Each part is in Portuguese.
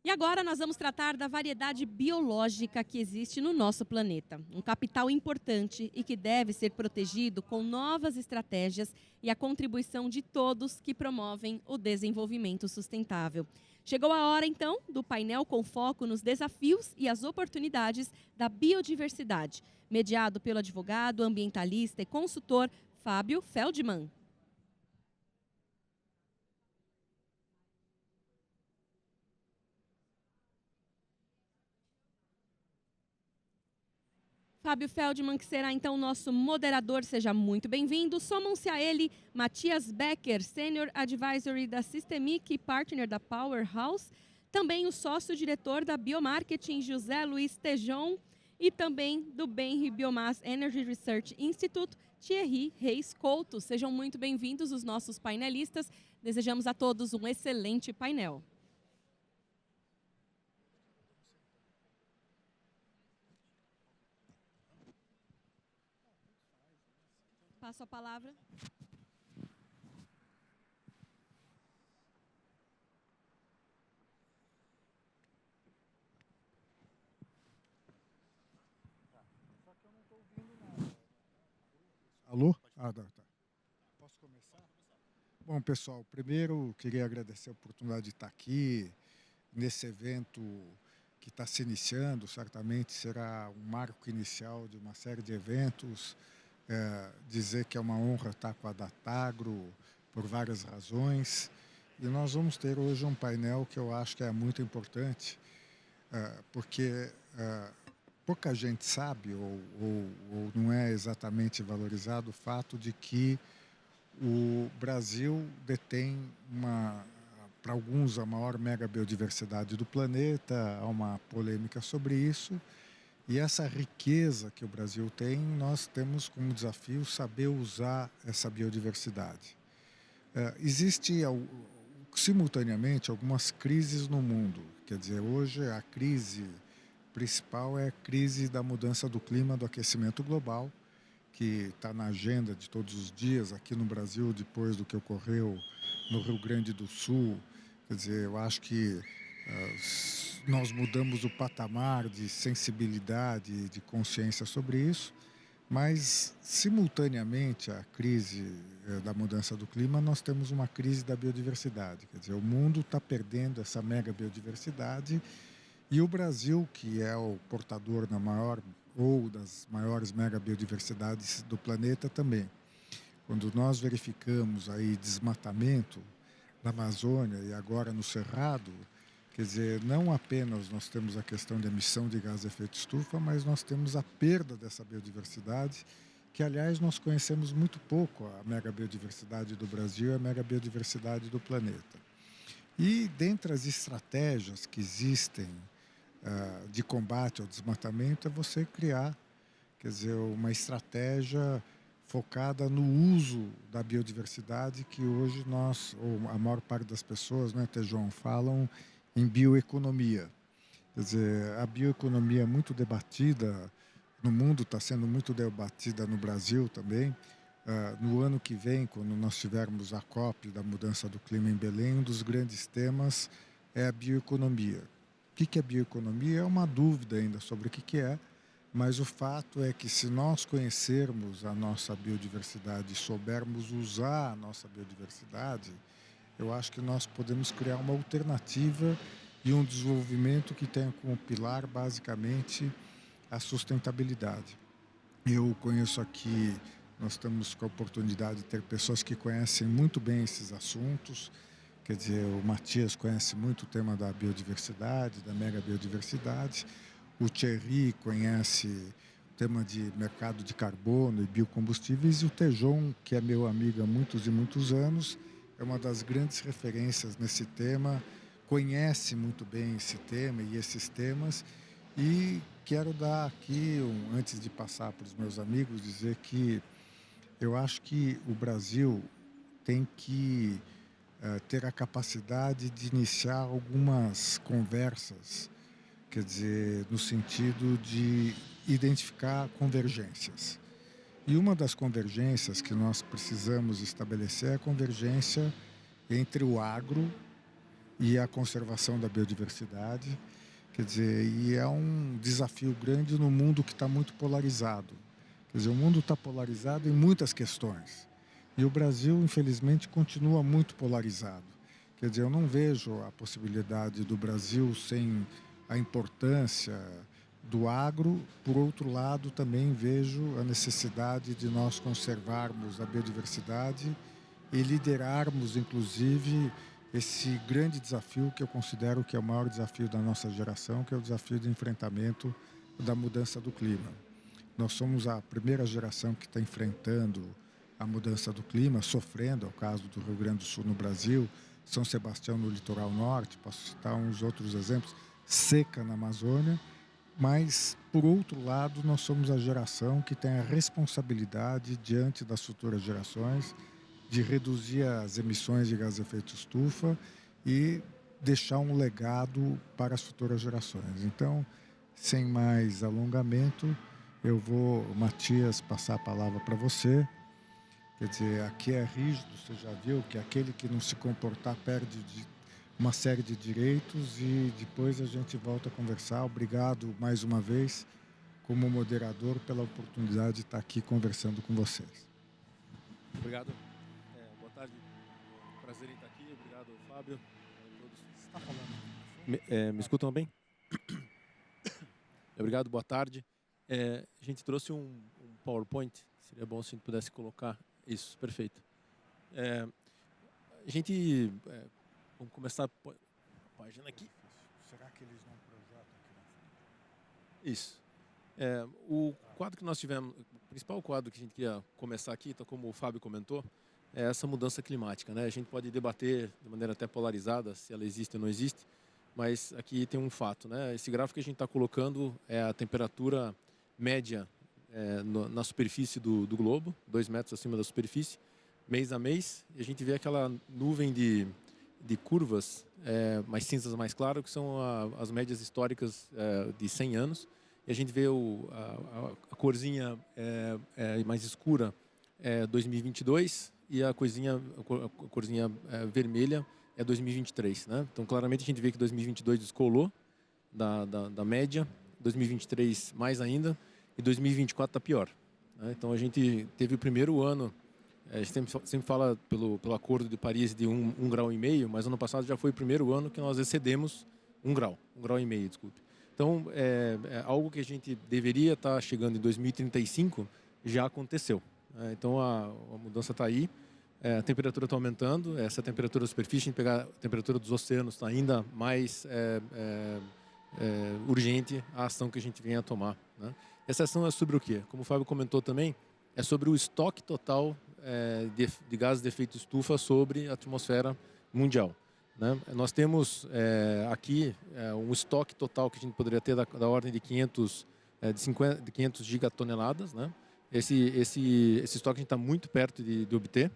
E agora nós vamos tratar da variedade biológica que existe no nosso planeta. Um capital importante e que deve ser protegido com novas estratégias e a contribuição de todos que promovem o desenvolvimento sustentável. Chegou a hora, então, do painel com foco nos desafios e as oportunidades da biodiversidade, mediado pelo advogado, ambientalista e consultor Fábio Feldman. Fábio Feldman, que será então o nosso moderador, seja muito bem-vindo. Somam-se a ele Matias Becker, Senior Advisory da Systemic e Partner da Powerhouse, também o sócio-diretor da Biomarketing, José Luiz Tejon, e também do Benri Biomass Energy Research Institute, Thierry Reis Couto. Sejam muito bem-vindos os nossos painelistas. Desejamos a todos um excelente painel. Passo a palavra. Alô? Tá. Posso começar? Bom, pessoal, primeiro queria agradecer a oportunidade de estar aqui nesse evento que está se iniciando. Certamente será um marco inicial de uma série de eventos. Dizer que é uma honra estar com a Datagro por várias razões. E nós vamos ter hoje um painel que eu acho que é muito importante, porque pouca gente sabe ou não é exatamente valorizado o fato de que o Brasil detém para alguns, a maior mega biodiversidade do planeta. Há uma polêmica sobre isso. E essa riqueza que o Brasil tem, nós temos como desafio saber usar essa biodiversidade. Existe simultaneamente algumas crises no mundo. Quer dizer, hoje a crise principal é a crise da mudança do clima, do aquecimento global, que está na agenda de todos os dias aqui no Brasil, depois do que ocorreu no Rio Grande do Sul. Quer dizer, eu acho que nós mudamos o patamar de sensibilidade, de consciência sobre isso, mas, simultaneamente à crise da mudança do clima, nós temos uma crise da biodiversidade. Quer dizer, o mundo está perdendo essa mega biodiversidade e o Brasil, que é o portador da maior ou das maiores mega biodiversidades do planeta também. Quando nós verificamos aí desmatamento na Amazônia e agora no Cerrado, quer dizer, não apenas nós temos a questão de emissão de gás de efeito estufa, mas nós temos a perda dessa biodiversidade, que, aliás, nós conhecemos muito pouco a mega biodiversidade do Brasil e a mega biodiversidade do planeta. E, dentre as estratégias que existem de combate ao desmatamento, é você criar, quer dizer, uma estratégia focada no uso da biodiversidade, que hoje nós, ou a maior parte das pessoas, né, Tejon, falam em bioeconomia. Quer dizer, a bioeconomia é muito debatida no mundo, está sendo muito debatida no Brasil também. No ano que vem, quando nós tivermos a COP da mudança do clima em Belém, um dos grandes temas é a bioeconomia. O que é bioeconomia? É uma dúvida ainda sobre o que é, mas o fato é que, se nós conhecermos a nossa biodiversidade e soubermos usar a nossa biodiversidade, eu acho que nós podemos criar uma alternativa e um desenvolvimento que tenha como pilar, basicamente, a sustentabilidade. Eu conheço aqui, nós estamos com a oportunidade de ter pessoas que conhecem muito bem esses assuntos. Quer dizer, o Matias conhece muito o tema da biodiversidade, da mega biodiversidade. O Thierry conhece o tema de mercado de carbono e biocombustíveis. E o Tejon, que é meu amigo há muitos e muitos anos, é uma das grandes referências nesse tema, conhece muito bem esse tema e esses temas. E quero dar aqui, antes de passar para os meus amigos, dizer que eu acho que o Brasil tem que ter a capacidade de iniciar algumas conversas, quer dizer, no sentido de identificar convergências. E uma das convergências que nós precisamos estabelecer é a convergência entre o agro e a conservação da biodiversidade. Quer dizer, e é um desafio grande no mundo que está muito polarizado. Quer dizer, o mundo está polarizado em muitas questões. E o Brasil, infelizmente, continua muito polarizado. Quer dizer, eu não vejo a possibilidade do Brasil sem a importância do agro. Por outro lado, também vejo a necessidade de nós conservarmos a biodiversidade e liderarmos, inclusive, esse grande desafio que eu considero que é o maior desafio da nossa geração, que é o desafio de enfrentamento da mudança do clima. Nós somos a primeira geração que está enfrentando a mudança do clima, sofrendo, é o caso do Rio Grande do Sul no Brasil, São Sebastião no litoral norte, posso citar uns outros exemplos, seca na Amazônia, mas, por outro lado, nós somos a geração que tem a responsabilidade, diante das futuras gerações, de reduzir as emissões de gás de efeito estufa e deixar um legado para as futuras gerações. Então, sem mais alongamento, eu vou, Matias, passar a palavra para você. Quer dizer, aqui é rígido, você já viu que aquele que não se comportar perde uma série de direitos e depois a gente volta a conversar. Obrigado mais uma vez, como moderador, pela oportunidade de estar aqui conversando com vocês. Obrigado. Boa tarde. Prazer em estar aqui. Obrigado, Fábio. Você está falando? Me escutam bem? Obrigado, boa tarde. A gente trouxe um PowerPoint. Seria bom se a gente pudesse colocar isso. Perfeito. A gente... vamos começar a página aqui. Será que eles não projetam aqui na frente? Isso. O quadro que nós tivemos, o principal quadro que a gente queria começar aqui, então, como o Fábio comentou, é essa mudança climática, né? A gente pode debater de maneira até polarizada se ela existe ou não existe, mas aqui tem um fato, né? Esse gráfico que a gente está colocando é a temperatura média na superfície do globo, 2 metros acima da superfície, mês a mês, e a gente vê aquela nuvem de curvas mais cinzas, mais claras, que são as médias históricas de 100 anos. E a gente vê a corzinha mais escura 2022 e a corzinha vermelha é 2023. Né? Então, claramente, a gente vê que 2022 descolou da média, 2023 mais ainda, e 2024 está pior. Né? Então, a gente teve o primeiro ano. A gente sempre fala pelo Acordo de Paris de 1,5 grau, mas ano passado já foi o primeiro ano que nós excedemos 1 grau, 1,5 grau, desculpe. Então, é algo que a gente deveria estar chegando em 2035, já aconteceu. Então, a mudança está aí, a temperatura está aumentando, essa temperatura da superfície, a gente pegar a temperatura dos oceanos, está ainda mais urgente a ação que a gente vem a tomar. Né? Essa ação é sobre o quê? Como o Fábio comentou também, é sobre o estoque total de gases de efeito estufa sobre a atmosfera mundial. Né? Nós temos aqui um estoque total que a gente poderia ter da ordem de 500 gigatoneladas. Né? Esse estoque a gente está muito perto de obter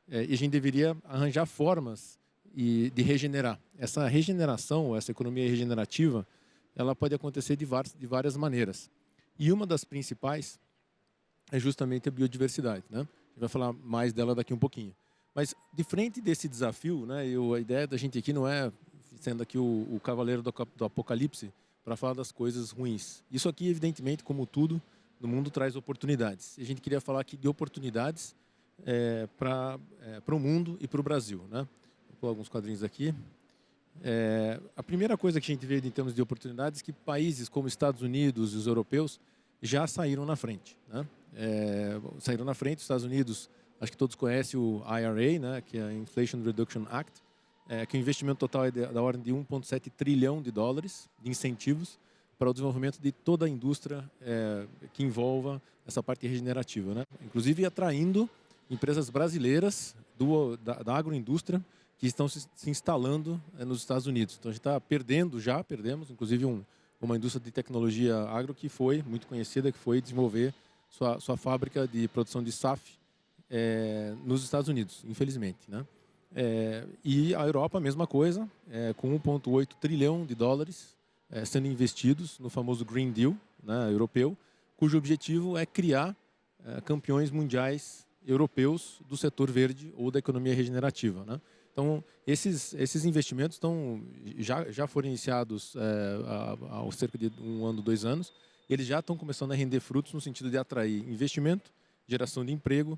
e a gente deveria arranjar formas de regenerar. Essa regeneração, essa economia regenerativa, ela pode acontecer de várias maneiras. E uma das principais é justamente a biodiversidade. Né? A gente vai falar mais dela daqui um pouquinho. Mas, de frente desse desafio, né, a ideia da gente aqui não é sendo aqui o cavaleiro do apocalipse para falar das coisas ruins. Isso aqui, evidentemente, como tudo no mundo, traz oportunidades. E a gente queria falar aqui de oportunidades para o mundo e para o Brasil. Né? Vou pôr alguns quadrinhos aqui. A primeira coisa que a gente vê em termos de oportunidades é que países como Estados Unidos e os europeus já saíram na frente. Né? Saíram na frente, os Estados Unidos, acho que todos conhecem o IRA, né, que é a Inflation Reduction Act, que o investimento total é da ordem de 1,7 trilhão de dólares de incentivos para o desenvolvimento de toda a indústria que envolva essa parte regenerativa. Né? Inclusive atraindo empresas brasileiras da agroindústria que estão se instalando nos Estados Unidos. Então a gente perdemos, inclusive uma indústria de tecnologia agro que foi muito conhecida, que foi desenvolver sua fábrica de produção de SAF nos Estados Unidos, infelizmente. Né? E a Europa, a mesma coisa, com 1,8 trilhão de dólares sendo investidos no famoso Green Deal, né, europeu, cujo objetivo é criar campeões mundiais europeus do setor verde ou da economia regenerativa. Né? Então, esses investimentos já foram iniciados há cerca de 1 ano, 2 anos, e eles já estão começando a render frutos no sentido de atrair investimento, geração de emprego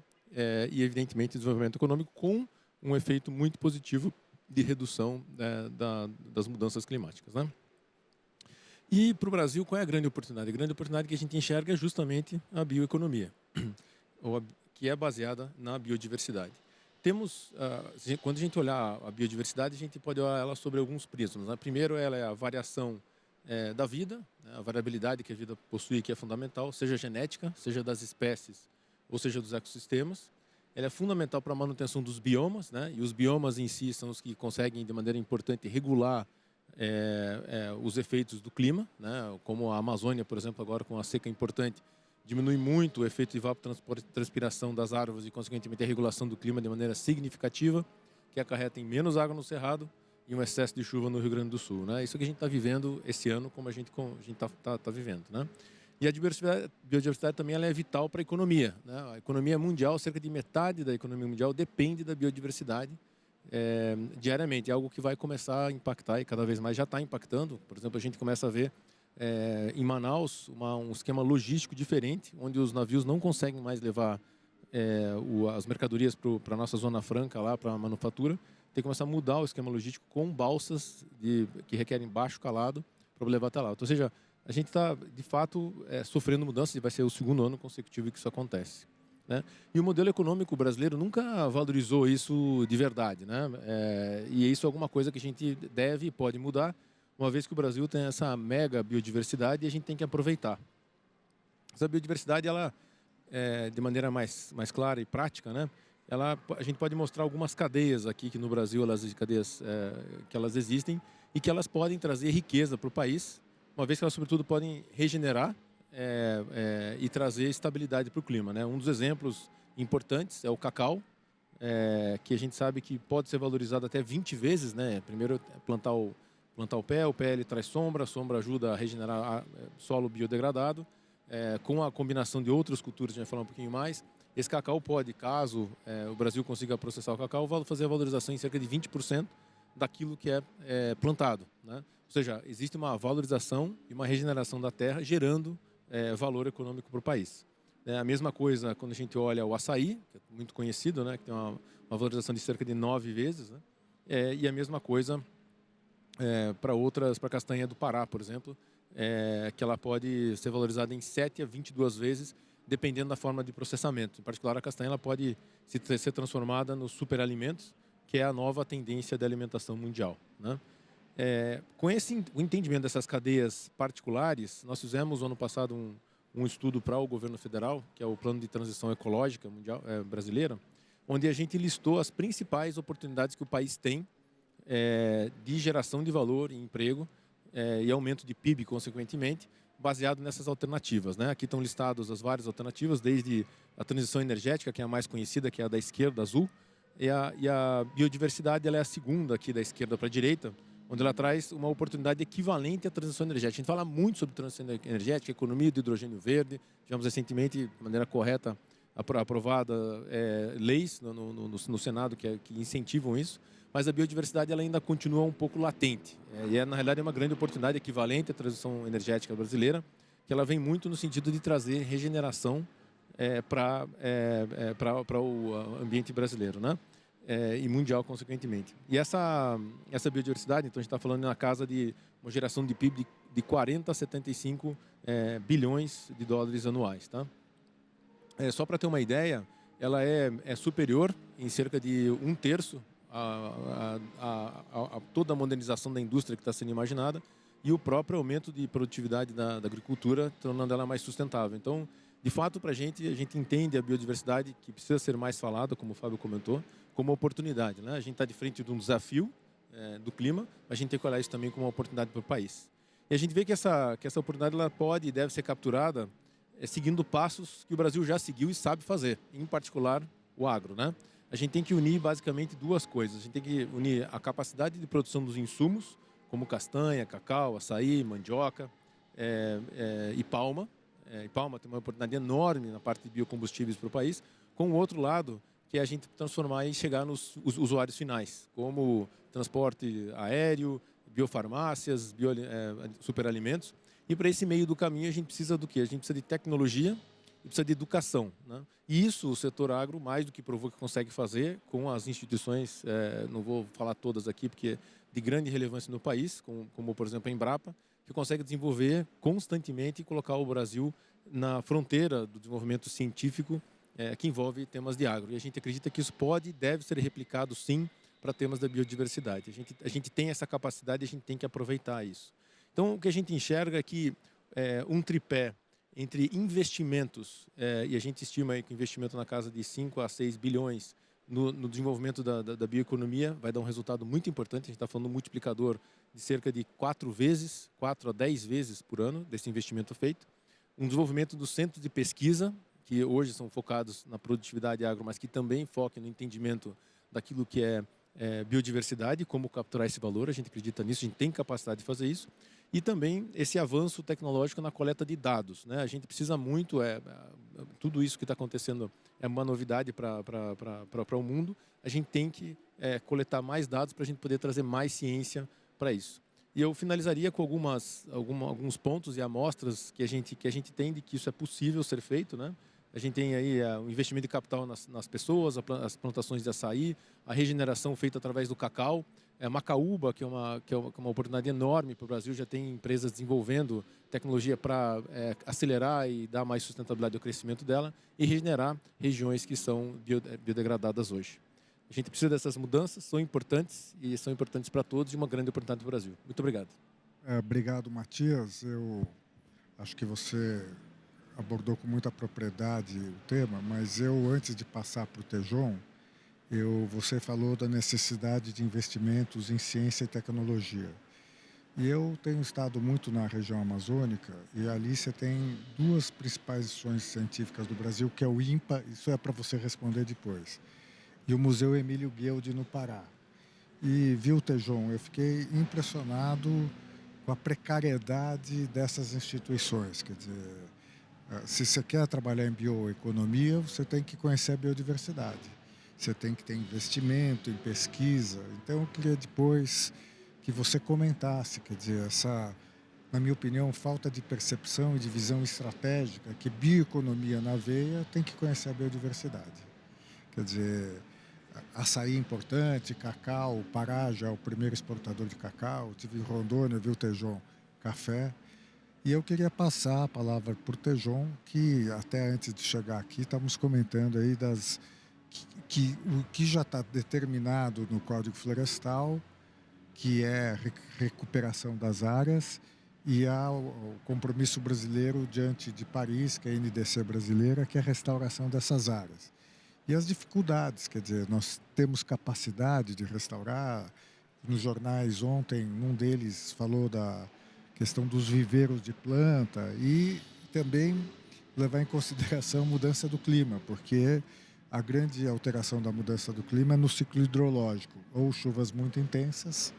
e, evidentemente, desenvolvimento econômico, com um efeito muito positivo de redução das mudanças climáticas, né? E para o Brasil, qual é a grande oportunidade? A grande oportunidade que a gente enxerga é justamente a bioeconomia, que é baseada na biodiversidade. Quando a gente olhar a biodiversidade, a gente pode olhar ela sobre alguns prismas, né? Primeiro, ela é a variação da vida, né? A variabilidade que a vida possui, que é fundamental, seja genética, seja das espécies, ou seja dos ecossistemas. Ela é fundamental para a manutenção dos biomas, né? E os biomas em si são os que conseguem, de maneira importante, regular os efeitos do clima, né? Como a Amazônia, por exemplo, agora com a seca importante, diminui muito o efeito de evapotranspiração das árvores e, consequentemente, a regulação do clima de maneira significativa, que acarreta em menos água no Cerrado e um excesso de chuva no Rio Grande do Sul, né? Isso que a gente está vivendo esse ano, como a gente está vivendo, né? E a biodiversidade também ela é vital para a economia, né? A economia mundial, cerca de metade da economia mundial depende da biodiversidade diariamente. É algo que vai começar a impactar e cada vez mais já está impactando. Por exemplo, a gente começa a ver em Manaus um esquema logístico diferente, onde os navios não conseguem mais levar as mercadorias para a nossa Zona Franca, lá para a manufatura. Tem que começar a mudar o esquema logístico com balsas que requerem baixo calado para levar até lá. Ou seja, a gente está, de fato, sofrendo mudanças e vai ser o 2º ano consecutivo que isso acontece, né? E o modelo econômico brasileiro nunca valorizou isso de verdade, né? E isso é alguma coisa que a gente deve e pode mudar, uma vez que o Brasil tem essa mega biodiversidade e a gente tem que aproveitar. Essa biodiversidade, ela, de maneira mais clara e prática, né? A gente pode mostrar algumas cadeias aqui que no Brasil, cadeias que elas existem e que elas podem trazer riqueza para o país, uma vez que elas, sobretudo, podem regenerar e trazer estabilidade para o clima, né? Um dos exemplos importantes é o cacau, que a gente sabe que pode ser valorizado até 20 vezes, né? Primeiro, plantar o pé ele traz sombra, a sombra ajuda a regenerar solo biodegradado, com a combinação de outras culturas, a gente vai falar um pouquinho mais. Esse cacau pode, caso o Brasil consiga processar o cacau, fazer a valorização em cerca de 20% daquilo que é plantado, né? Ou seja, existe uma valorização e uma regeneração da terra, gerando valor econômico para o país. A mesma coisa quando a gente olha o açaí, que é muito conhecido, né? Que tem uma valorização de cerca de 9 vezes, né? E a mesma coisa para a castanha do Pará, por exemplo, que ela pode ser valorizada em 7 a 22 vezes, dependendo da forma de processamento. Em particular, a castanha ela pode ser transformada nos superalimentos, que é a nova tendência da alimentação mundial, né? Com o entendimento dessas cadeias particulares, nós fizemos no ano passado um estudo para o governo federal, que é o Plano de Transição Ecológica Mundial, brasileira, onde a gente listou as principais oportunidades que o país tem de geração de valor e emprego e aumento de PIB, consequentemente, baseado nessas alternativas, né? Aqui estão listadas as várias alternativas, desde a transição energética, que é a mais conhecida, que é a da esquerda, azul, e a biodiversidade ela é a segunda aqui da esquerda para a direita, onde ela traz uma oportunidade equivalente à transição energética. A gente fala muito sobre transição energética, economia do hidrogênio verde. Tivemos recentemente, de maneira correta, aprovada leis no Senado que incentivam isso, mas a biodiversidade ela ainda continua um pouco latente. E na realidade é uma grande oportunidade equivalente à transição energética brasileira, que ela vem muito no sentido de trazer regeneração para o ambiente brasileiro, né? E mundial, consequentemente. E essa biodiversidade, então a gente está falando na casa de uma geração de PIB de 40 a 75 bilhões de dólares anuais, tá? Só para ter uma ideia, ela é superior em cerca de 1/3 a toda a modernização da indústria que está sendo imaginada e o próprio aumento de produtividade da agricultura, tornando ela mais sustentável. Então, de fato, a gente entende a biodiversidade, que precisa ser mais falada, como o Fábio comentou, como oportunidade, né? A gente está de frente de um desafio do clima, mas a gente tem que olhar isso também como uma oportunidade para o país. E a gente vê que essa oportunidade ela pode e deve ser capturada seguindo passos que o Brasil já seguiu e sabe fazer, em particular o agro, né? A gente tem que unir basicamente duas coisas. A gente tem que unir a capacidade de produção dos insumos, como castanha, cacau, açaí, mandioca e palma. E palma tem uma oportunidade enorme na parte de biocombustíveis para o país. Com o outro lado, que é a gente transformar e chegar nos usuários finais, como transporte aéreo, biofarmácias, superalimentos. E para esse meio do caminho a gente precisa do quê? A gente precisa de tecnologia e precisa de educação, né? E isso o setor agro, mais do que provou que consegue fazer com as instituições, não vou falar todas aqui, porque é de grande relevância no país, como por exemplo a Embrapa, que consegue desenvolver constantemente e colocar o Brasil na fronteira do desenvolvimento científico que envolve temas de agro. E a gente acredita que isso pode e deve ser replicado, sim, para temas da biodiversidade. A gente tem essa capacidade e a gente tem que aproveitar isso. Então, o que a gente enxerga é que um tripé entre investimentos, e a gente estima aí que o investimento na casa de 5 a 6 bilhões no desenvolvimento da bioeconomia vai dar um resultado muito importante. A gente está falando de um multiplicador de cerca de 4 a 10 vezes por ano desse investimento feito. Um desenvolvimento dos centros de pesquisa, que hoje são focados na produtividade agro, mas que também focam no entendimento daquilo que é biodiversidade, como capturar esse valor. A gente acredita nisso, a gente tem capacidade de fazer isso. E também esse avanço tecnológico na coleta de dados, né? A gente precisa muito, tudo isso que está acontecendo é uma novidade para o mundo. A gente tem que coletar mais dados para a gente poder trazer mais ciência para isso. E eu finalizaria com alguns pontos e amostras que a gente tem de que isso é possível ser feito, né? A gente tem aí o investimento de capital nas pessoas, as plantações de açaí, a regeneração feita através do cacau, Macaúba, que é uma oportunidade enorme para o Brasil, já tem empresas desenvolvendo tecnologia para acelerar e dar mais sustentabilidade ao crescimento dela e regenerar regiões que são biodegradadas hoje. A gente precisa dessas mudanças, são importantes e são importantes para todos e uma grande oportunidade para o Brasil. Muito obrigado. Obrigado, Matias. Eu acho que você abordou com muita propriedade o tema, mas antes de passar para o Tejon, você falou da necessidade de investimentos em ciência e tecnologia. E eu tenho estado muito na região amazônica e ali você tem duas principais instituições científicas do Brasil, que é o INPA, isso é para você responder depois, e o Museu Emílio Guild no Pará. E, viu, Tejon, eu fiquei impressionado com a precariedade dessas instituições. Quer dizer, se você quer trabalhar em bioeconomia, você tem que conhecer a biodiversidade. Você tem que ter investimento em pesquisa. Então, eu queria depois que você comentasse, quer dizer, na minha opinião, falta de percepção e de visão estratégica, que bioeconomia na veia tem que conhecer a biodiversidade. Quer dizer, açaí é importante, cacau, o Pará já é o primeiro exportador de cacau, tive em Rondônia, viu, Tejon, café. E eu queria passar a palavra para o Tejon, que até antes de chegar aqui, estávamos comentando aí o que já está determinado no Código Florestal, que é recuperação das áreas, e há o compromisso brasileiro diante de Paris, que é a NDC brasileira, que é a restauração dessas áreas. E as dificuldades, quer dizer, nós temos capacidade de restaurar. Nos jornais ontem, um deles falou da questão dos viveiros de planta e também levar em consideração a mudança do clima, porque a grande alteração da mudança do clima é no ciclo hidrológico, ou chuvas muito intensas,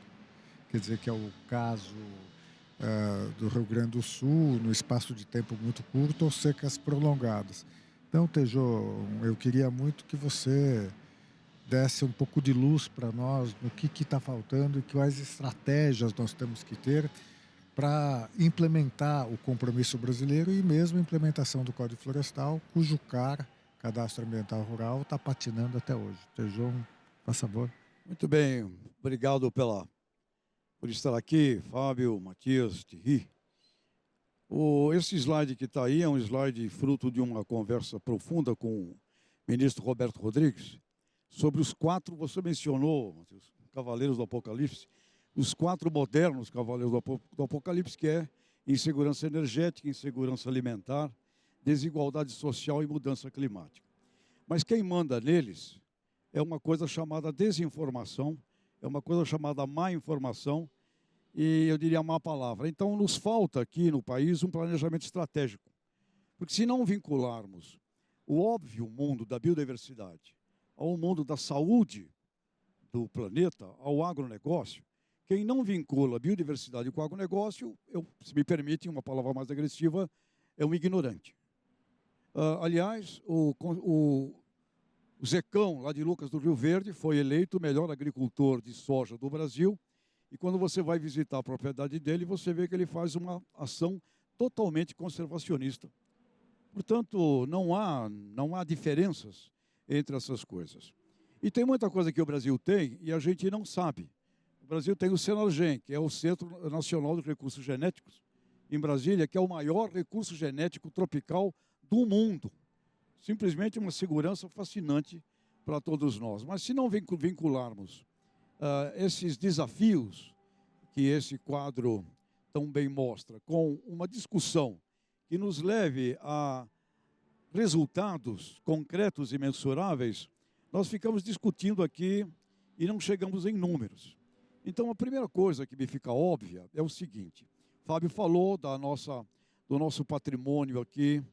quer dizer que é o caso do Rio Grande do Sul, no espaço de tempo muito curto, ou secas prolongadas. Então, Tejon, eu queria muito que você desse um pouco de luz para nós no que está faltando e quais estratégias nós temos que ter para implementar o compromisso brasileiro e mesmo a implementação do Código Florestal, cujo Cadastro Ambiental Rural, está patinando até hoje. Tejon, por favor. Muito bem, obrigado por estar aqui, Fábio, Matias, Thierry. Esse slide que está aí é um slide fruto de uma conversa profunda com o ministro Roberto Rodrigues sobre os 4, você mencionou, Matias, Cavaleiros do Apocalipse, os 4 modernos Cavaleiros do Apocalipse, que é insegurança energética, insegurança alimentar, desigualdade social e mudança climática. Mas quem manda neles é uma coisa chamada desinformação, é uma coisa chamada má informação e, eu diria, má palavra. Então, nos falta aqui no país um planejamento estratégico. Porque se não vincularmos o óbvio mundo da biodiversidade ao mundo da saúde do planeta, ao agronegócio, quem não vincula a biodiversidade com o agronegócio, se me permitem uma palavra mais agressiva, é um ignorante. Aliás, O Zecão, lá de Lucas do Rio Verde, foi eleito o melhor agricultor de soja do Brasil. E quando você vai visitar a propriedade dele, você vê que ele faz uma ação totalmente conservacionista. Portanto, não há diferenças entre essas coisas. E tem muita coisa que o Brasil tem e a gente não sabe. O Brasil tem o Senargen, que é o Centro Nacional de Recursos Genéticos, em Brasília, que é o maior recurso genético tropical do mundo. Simplesmente uma segurança fascinante para todos nós. Mas se não vincularmos esses desafios que esse quadro tão bem mostra, com uma discussão que nos leve a resultados concretos e mensuráveis, nós ficamos discutindo aqui e não chegamos em números. Então, a primeira coisa que me fica óbvia é o seguinte: Fábio falou do nosso patrimônio aqui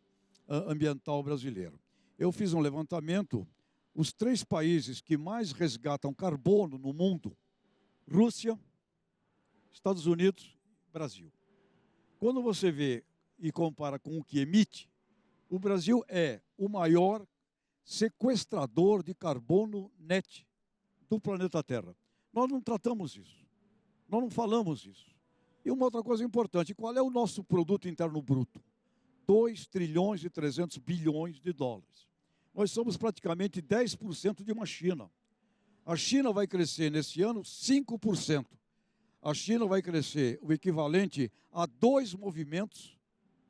ambiental brasileiro. Eu fiz um levantamento, os 3 países que mais resgatam carbono no mundo: Rússia, Estados Unidos e Brasil. Quando você vê e compara com o que emite, o Brasil é o maior sequestrador de carbono net do planeta Terra. Nós não tratamos isso, nós não falamos isso. E uma outra coisa importante: qual é o nosso produto interno bruto? 2 trilhões e 300 bilhões de dólares. Nós somos praticamente 10% de uma China. A China vai crescer nesse ano 5%. A China vai crescer o equivalente a 2 movimentos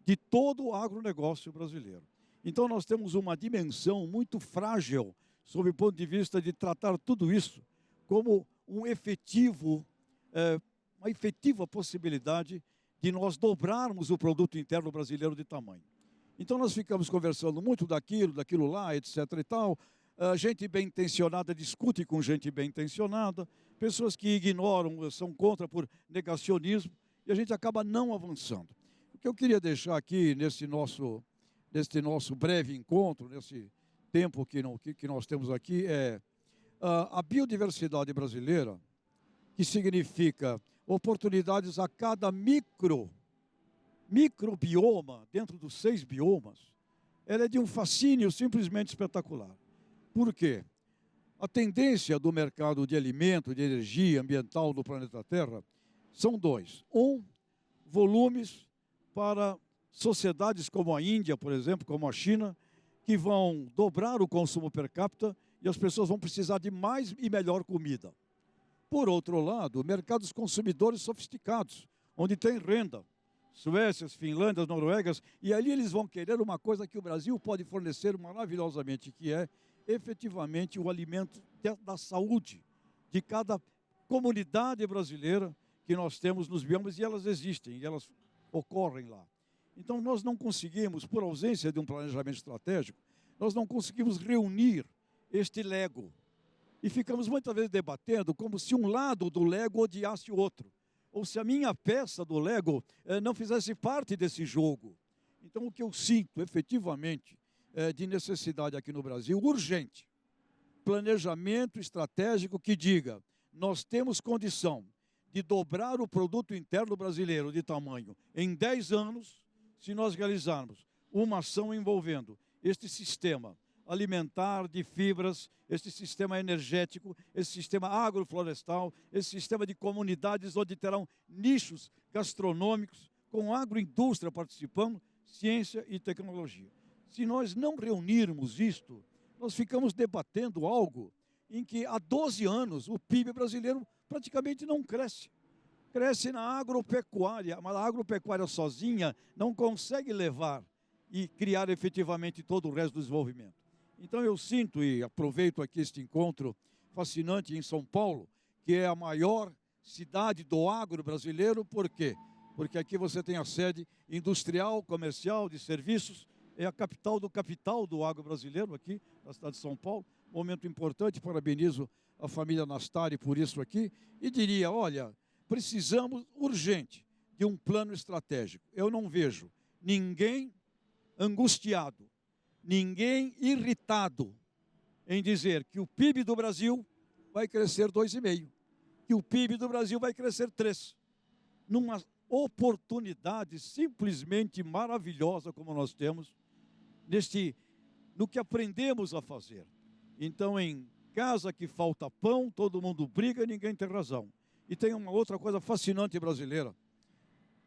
de todo o agronegócio brasileiro. Então nós temos uma dimensão muito frágil sob o ponto de vista de tratar tudo isso como uma efetiva possibilidade de nós dobrarmos o produto interno brasileiro de tamanho. Então nós ficamos conversando muito daquilo lá, etc. e tal. Gente bem intencionada discute com gente bem intencionada, pessoas que ignoram, são contra por negacionismo, e a gente acaba não avançando. O que eu queria deixar aqui nesse nosso breve encontro, nesse tempo que nós temos aqui, é a biodiversidade brasileira, que significa oportunidades a cada microbioma dentro dos 6 biomas. Ela é de um fascínio simplesmente espetacular. Por quê? A tendência do mercado de alimento, de energia ambiental do planeta Terra são 2. Volumes para sociedades como a Índia, por exemplo, como a China, que vão dobrar o consumo per capita e as pessoas vão precisar de mais e melhor comida. Por outro lado, mercados consumidores sofisticados, onde tem renda, Suécias, Finlândias, Noruegas, e ali eles vão querer uma coisa que o Brasil pode fornecer maravilhosamente, que é efetivamente o alimento da saúde de cada comunidade brasileira que nós temos nos biomas, e elas existem, e elas ocorrem lá. Então nós não conseguimos, por ausência de um planejamento estratégico, nós não conseguimos reunir este Lego. E ficamos muitas vezes debatendo como se um lado do Lego odiasse o outro, ou se a minha peça do Lego não fizesse parte desse jogo. Então o que eu sinto efetivamente de necessidade aqui no Brasil, urgente, planejamento estratégico que diga: nós temos condição de dobrar o produto interno brasileiro de tamanho em 10 anos, se nós realizarmos uma ação envolvendo este sistema alimentar de fibras, esse sistema energético, esse sistema agroflorestal, esse sistema de comunidades onde terão nichos gastronômicos, com agroindústria participando, ciência e tecnologia. Se nós não reunirmos isto, nós ficamos debatendo algo em que há 12 anos o PIB brasileiro praticamente não cresce. Cresce na agropecuária, mas a agropecuária sozinha não consegue levar e criar efetivamente todo o resto do desenvolvimento. Então eu sinto e aproveito aqui este encontro fascinante em São Paulo, que é a maior cidade do agro brasileiro. Por quê? Porque aqui você tem a sede industrial, comercial, de serviços, é a capital do agro brasileiro aqui, na cidade de São Paulo. Momento importante, parabenizo a família Nastari por isso aqui, e diria: olha, precisamos urgente de um plano estratégico. Eu não vejo ninguém angustiado, ninguém irritado em dizer que o PIB do Brasil vai crescer 2,5%, que o PIB do Brasil vai crescer 3%, numa oportunidade simplesmente maravilhosa como nós temos no que aprendemos a fazer. Então, em casa que falta pão, todo mundo briga e ninguém tem razão. E tem uma outra coisa fascinante brasileira,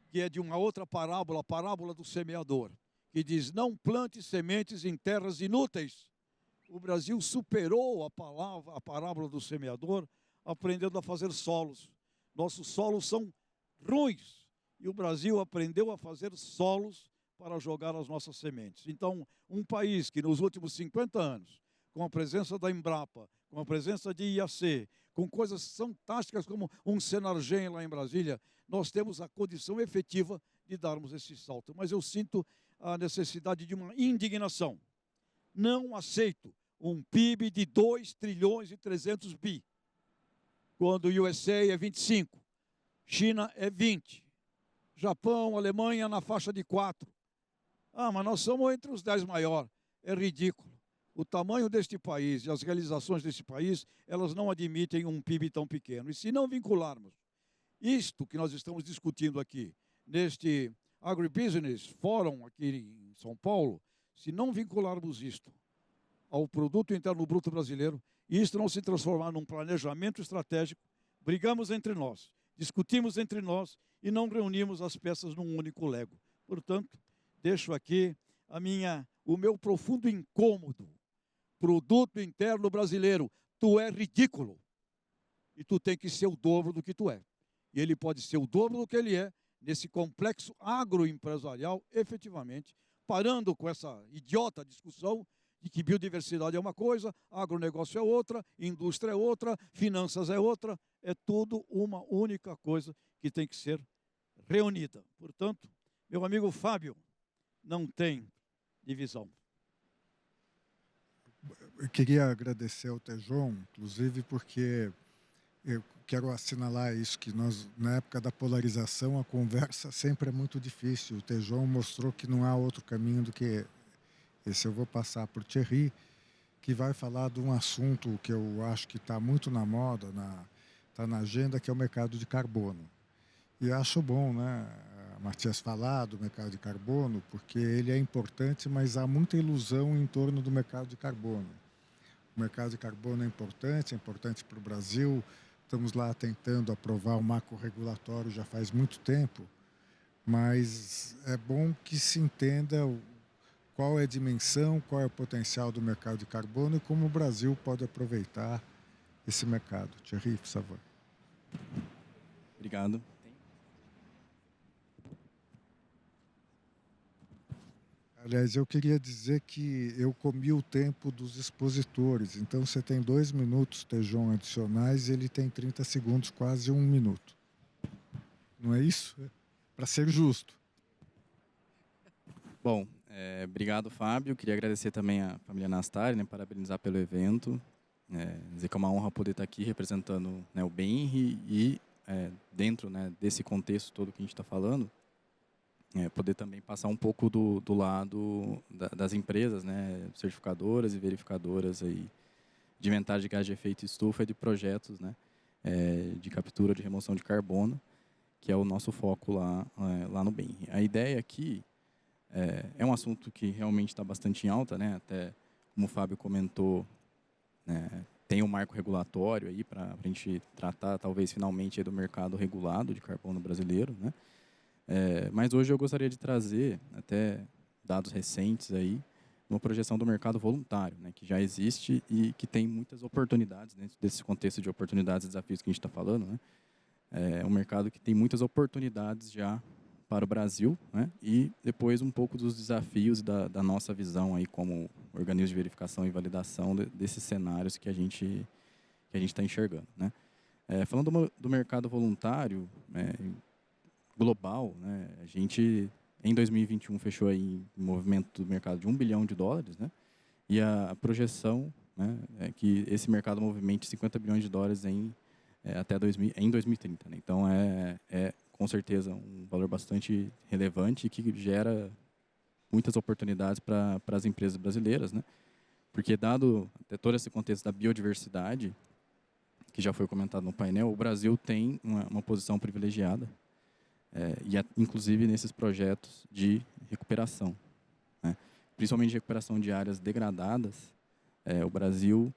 que é de uma outra parábola, a parábola do semeador, que diz: não plante sementes em terras inúteis. O Brasil superou a parábola do semeador, aprendendo a fazer solos. Nossos solos são ruins, e o Brasil aprendeu a fazer solos para jogar as nossas sementes. Então, um país que nos últimos 50 anos, com a presença da Embrapa, com a presença de IAC, com coisas fantásticas como um Senargem lá em Brasília, nós temos a condição efetiva de darmos esse salto. Mas eu sinto a necessidade de uma indignação. Não aceito um PIB de 2 trilhões e 300 bi, quando o USA é 25, China é 20, Japão, Alemanha na faixa de 4. Ah, mas nós somos entre os 10 maiores. É ridículo. O tamanho deste país e as realizações deste país, elas não admitem um PIB tão pequeno. E se não vincularmos isto que nós estamos discutindo aqui, neste Agribusiness Forum aqui em São Paulo, se não vincularmos isto ao produto interno bruto brasileiro, e isto não se transformar num planejamento estratégico, brigamos entre nós, discutimos entre nós e não reunimos as peças num único Lego. Portanto, deixo aqui o meu profundo incômodo. Produto interno brasileiro, tu é ridículo. E tu tem que ser o dobro do que tu é. E ele pode ser o dobro do que ele é nesse complexo agroempresarial, efetivamente, parando com essa idiota discussão de que biodiversidade é uma coisa, agronegócio é outra, indústria é outra, finanças é outra, é tudo uma única coisa que tem que ser reunida. Portanto, meu amigo Fábio, não tem divisão. Eu queria agradecer ao Tejon, inclusive porque eu quero assinalar isso, que nós, na época da polarização, a conversa sempre é muito difícil. O Tejon mostrou que não há outro caminho do que esse. Eu vou passar para o Thierry, que vai falar de um assunto que eu acho que está muito na moda, está na agenda, que é o mercado de carbono. E acho bom, né, Matias, falar do mercado de carbono, porque ele é importante, mas há muita ilusão em torno do mercado de carbono. O mercado de carbono é importante para o Brasil. Estamos lá tentando aprovar o marco regulatório já faz muito tempo, mas é bom que se entenda qual é a dimensão, qual é o potencial do mercado de carbono e como o Brasil pode aproveitar esse mercado. Thierry, por favor. Obrigado. Aliás, eu queria dizer que eu comi o tempo dos expositores. Então, você tem 2 minutos, Tejon, adicionais, e ele tem 30 segundos, quase 1 minuto. Não é isso? Para ser justo. Bom, obrigado, Fábio. Queria agradecer também à família Nastari, né, parabenizar pelo evento. Dizer que é uma honra poder estar aqui representando, né, o BENRE e, dentro, né, desse contexto todo que a gente está falando, poder também passar um pouco do lado das empresas, né, certificadoras e verificadoras aí, de inventário de gás de efeito estufa e de projetos, né, de captura de remoção de carbono, que é o nosso foco lá no BENRE. A ideia aqui é um assunto que realmente está bastante em alta, né, até como o Fábio comentou, né, tem um marco regulatório aí para a gente tratar, talvez, finalmente, aí do mercado regulado de carbono brasileiro, né. Mas hoje eu gostaria de trazer até dados recentes aí, uma projeção do mercado voluntário, né, que já existe e que tem muitas oportunidades dentro desse contexto de oportunidades e desafios que a gente está falando, né. É um mercado que tem muitas oportunidades já para o Brasil, né, e depois um pouco dos desafios da nossa visão aí como organismo de verificação e validação desses cenários que a gente está enxergando, né. Falando do mercado voluntário, global, né, a gente em 2021 fechou aí um movimento do mercado de $1 bilhão, né, e a projeção, né, é que esse mercado movimente $50 bilhões até 2030, né. Então é com certeza um valor bastante relevante e que gera muitas oportunidades para as empresas brasileiras, né, porque dado até todo esse contexto da biodiversidade que já foi comentado no painel, o Brasil tem uma posição privilegiada. Inclusive nesses projetos de recuperação, né? Principalmente de recuperação de áreas degradadas, o Brasil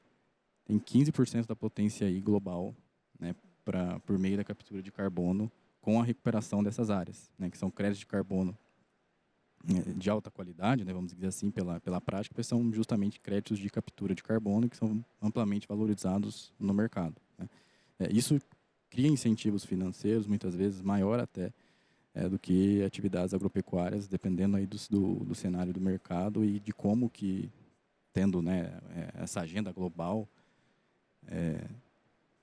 tem 15% da potência aí global, né, por meio da captura de carbono com a recuperação dessas áreas, né, que são créditos de carbono de alta qualidade, né, vamos dizer assim, pela prática, porque são justamente créditos de captura de carbono que são amplamente valorizados no mercado, né. Isso cria incentivos financeiros, muitas vezes maior até do que atividades agropecuárias, dependendo aí do cenário do mercado e de como que, tendo, né, essa agenda global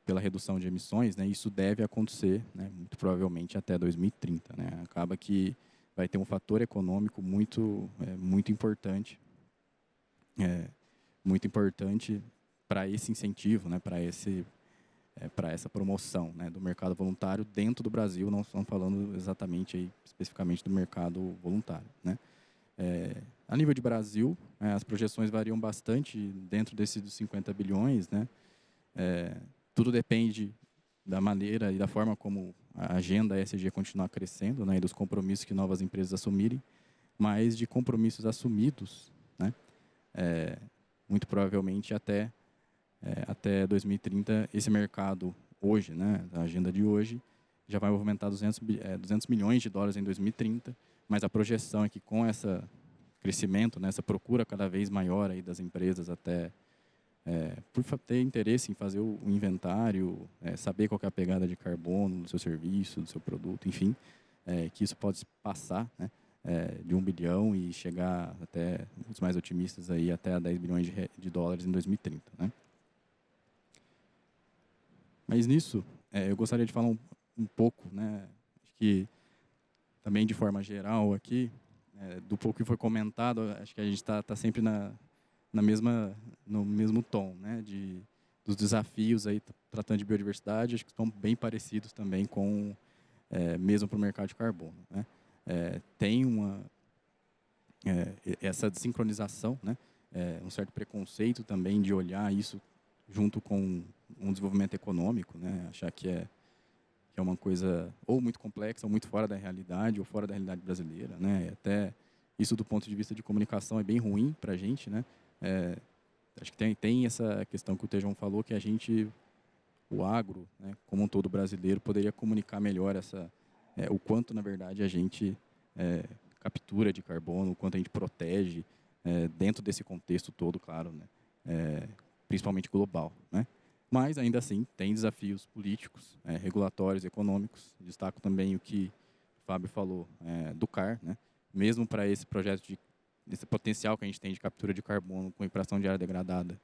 pela redução de emissões, né, isso deve acontecer, né, muito provavelmente até 2030. Né. Acaba que vai ter um fator econômico muito importante, para esse incentivo, né, para essa promoção, né, do mercado voluntário dentro do Brasil. Não estamos falando exatamente aí, especificamente do mercado voluntário, né. A nível de Brasil, as projeções variam bastante dentro desses 50 bilhões, né. Tudo depende da maneira e da forma como a agenda ESG continuar crescendo, né, e dos compromissos que novas empresas assumirem, mas de compromissos assumidos, né, muito provavelmente até 2030, esse mercado hoje, né, a agenda de hoje, já vai movimentar 200 milhões de dólares em 2030, mas a projeção é que com esse crescimento, né, essa procura cada vez maior aí das empresas até por ter interesse em fazer o inventário, saber qual que é a pegada de carbono do seu serviço, do seu produto, enfim, que isso pode passar, né, de 1 bilhão e chegar até, os mais otimistas, aí, até a 10 bilhões de dólares em 2030. Né? Mas nisso, eu gostaria de falar um pouco, né, acho que também de forma geral aqui, do pouco que foi comentado, acho que a gente está sempre no mesmo tom, né, dos desafios aí tratando de biodiversidade, acho que estão bem parecidos também com mesmo para o mercado de carbono, né. Tem essa desincronização, né, um certo preconceito também de olhar isso junto com um desenvolvimento econômico, né, achar que é uma coisa ou muito complexa, ou muito fora da realidade, ou fora da realidade brasileira, né, até isso do ponto de vista de comunicação é bem ruim para a gente, né. Acho que tem essa questão que o Tejão falou, que a gente, o agro, né, como um todo brasileiro, poderia comunicar melhor o quanto, na verdade, a gente captura de carbono, o quanto a gente protege dentro desse contexto todo, claro, né, principalmente global. Né? Mas, ainda assim, tem desafios políticos, regulatórios, econômicos. Destaco também o que o Fábio falou do CAR, né? Mesmo para esse projeto esse potencial que a gente tem de captura de carbono com recuperação de área degradada,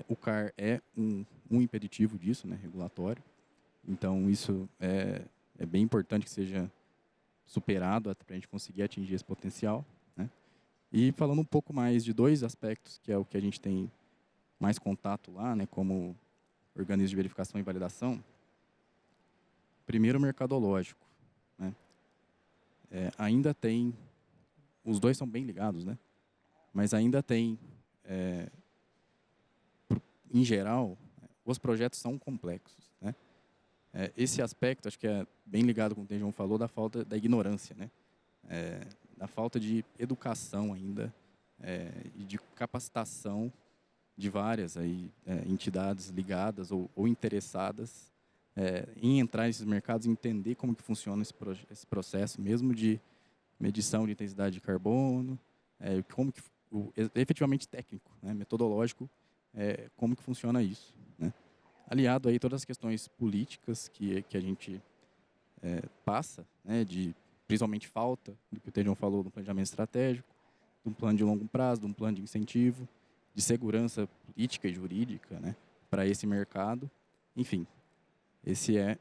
o CAR é um impeditivo disso, né, regulatório. Então, isso é bem importante que seja superado para a gente conseguir atingir esse potencial. Né? E falando um pouco mais de dois aspectos, que é o que a gente tem mais contato lá, né, como organismo de verificação e validação. Primeiro, o mercadológico. Né? Ainda tem... Os dois são bem ligados, né? Mas ainda tem, em geral, os projetos são complexos. Né? Esse aspecto, acho que é bem ligado com o que o Tejão falou, da falta da ignorância, né? Da falta de educação ainda e de capacitação de várias aí, entidades ligadas ou interessadas em entrar nesses mercados e entender como que funciona esse processo, mesmo de medição de intensidade de carbono, como que efetivamente técnico, né, metodológico, como que funciona isso, né? Aliado aí todas as questões políticas que a gente passa, né, de principalmente falta do que o Tejão falou do planejamento estratégico, de um plano de longo prazo, de um plano de incentivo, de segurança política e jurídica, né, para esse mercado. Enfim, esse é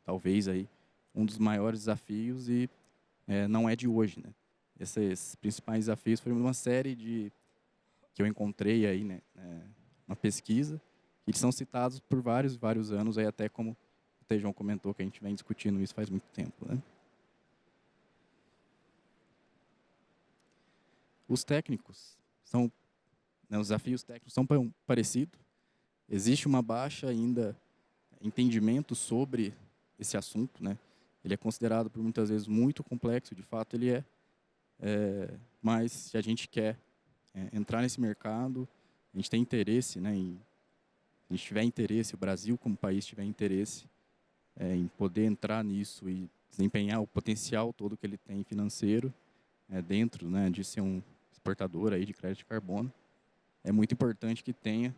talvez aí um dos maiores desafios e não é de hoje, né? Esses principais desafios foram uma série que eu encontrei aí, né, uma pesquisa, e são citados por vários anos, aí até como o Tejão comentou, que a gente vem discutindo isso faz muito tempo. Né? Os técnicos os desafios técnicos são parecidos. Existe uma baixa ainda entendimento sobre esse assunto, né? Ele é considerado por muitas vezes muito complexo, de fato ele é, mas se a gente quer entrar nesse mercado, a gente tem interesse, né, se a gente tiver interesse, o Brasil como país tiver interesse em poder entrar nisso e desempenhar o potencial todo que ele tem financeiro, dentro, né, de ser um exportador aí de crédito de carbono, é muito importante que tenha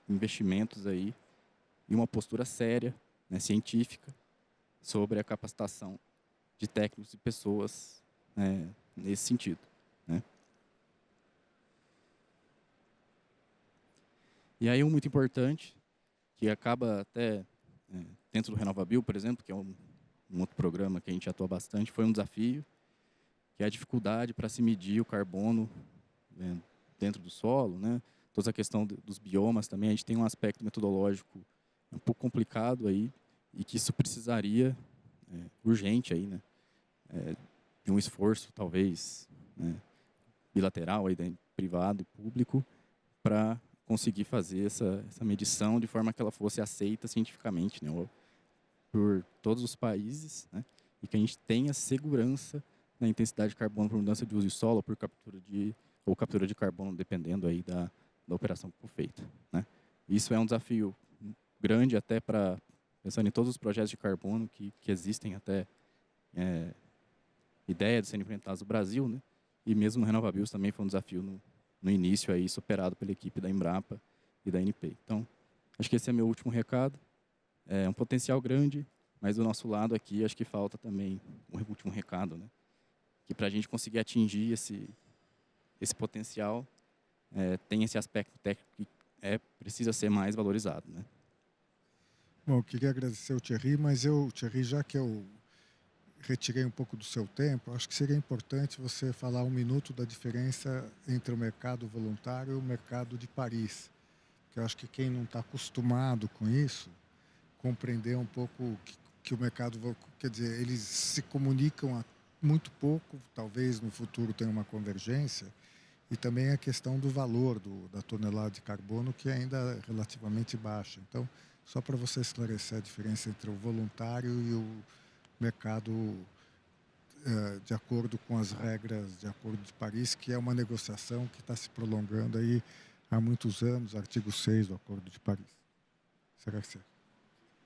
investimentos aí e uma postura séria, né, científica, sobre a capacitação de técnicos e pessoas nesse sentido, né? E aí muito importante, que acaba até dentro do RenovaBio, por exemplo, que é um outro programa que a gente atua bastante, foi um desafio, que é a dificuldade para se medir o carbono dentro do solo, né? Toda a questão dos biomas também, a gente tem um aspecto metodológico um pouco complicado aí, e que isso precisaria, urgente aí, né? De um esforço, talvez, né, bilateral, aí, privado e público, para conseguir fazer essa medição de forma que ela fosse aceita cientificamente, né, por todos os países, né, e que a gente tenha segurança na intensidade de carbono por mudança de uso de solo, por captura de carbono, dependendo aí da operação que for feita, né. Isso é um desafio grande até para, pensando em todos os projetos de carbono que existem até ideia de serem implementados no Brasil, né? E mesmo no RenovaBios também foi um desafio no início aí, superado pela equipe da Embrapa e da ANP. Então, acho que esse é meu último recado. É um potencial grande, mas do nosso lado aqui acho que falta também um último recado, né? Que para a gente conseguir atingir esse potencial, tem esse aspecto técnico que precisa ser mais valorizado, né? Bom, eu queria agradecer ao Thierry, mas Thierry, já que eu retirei um pouco do seu tempo, acho que seria importante você falar um minuto da diferença entre o mercado voluntário e o mercado de Paris. Porque eu acho que quem não está acostumado com isso, compreender um pouco que o mercado, quer dizer, eles se comunicam muito pouco, talvez no futuro tenha uma convergência, e também a questão do valor da tonelada de carbono, que ainda é relativamente baixa. Então, só para você esclarecer a diferença entre o voluntário e o mercado de acordo com as regras de Acordo de Paris, que é uma negociação que está se prolongando aí há muitos anos, artigo 6 do Acordo de Paris. Será que você...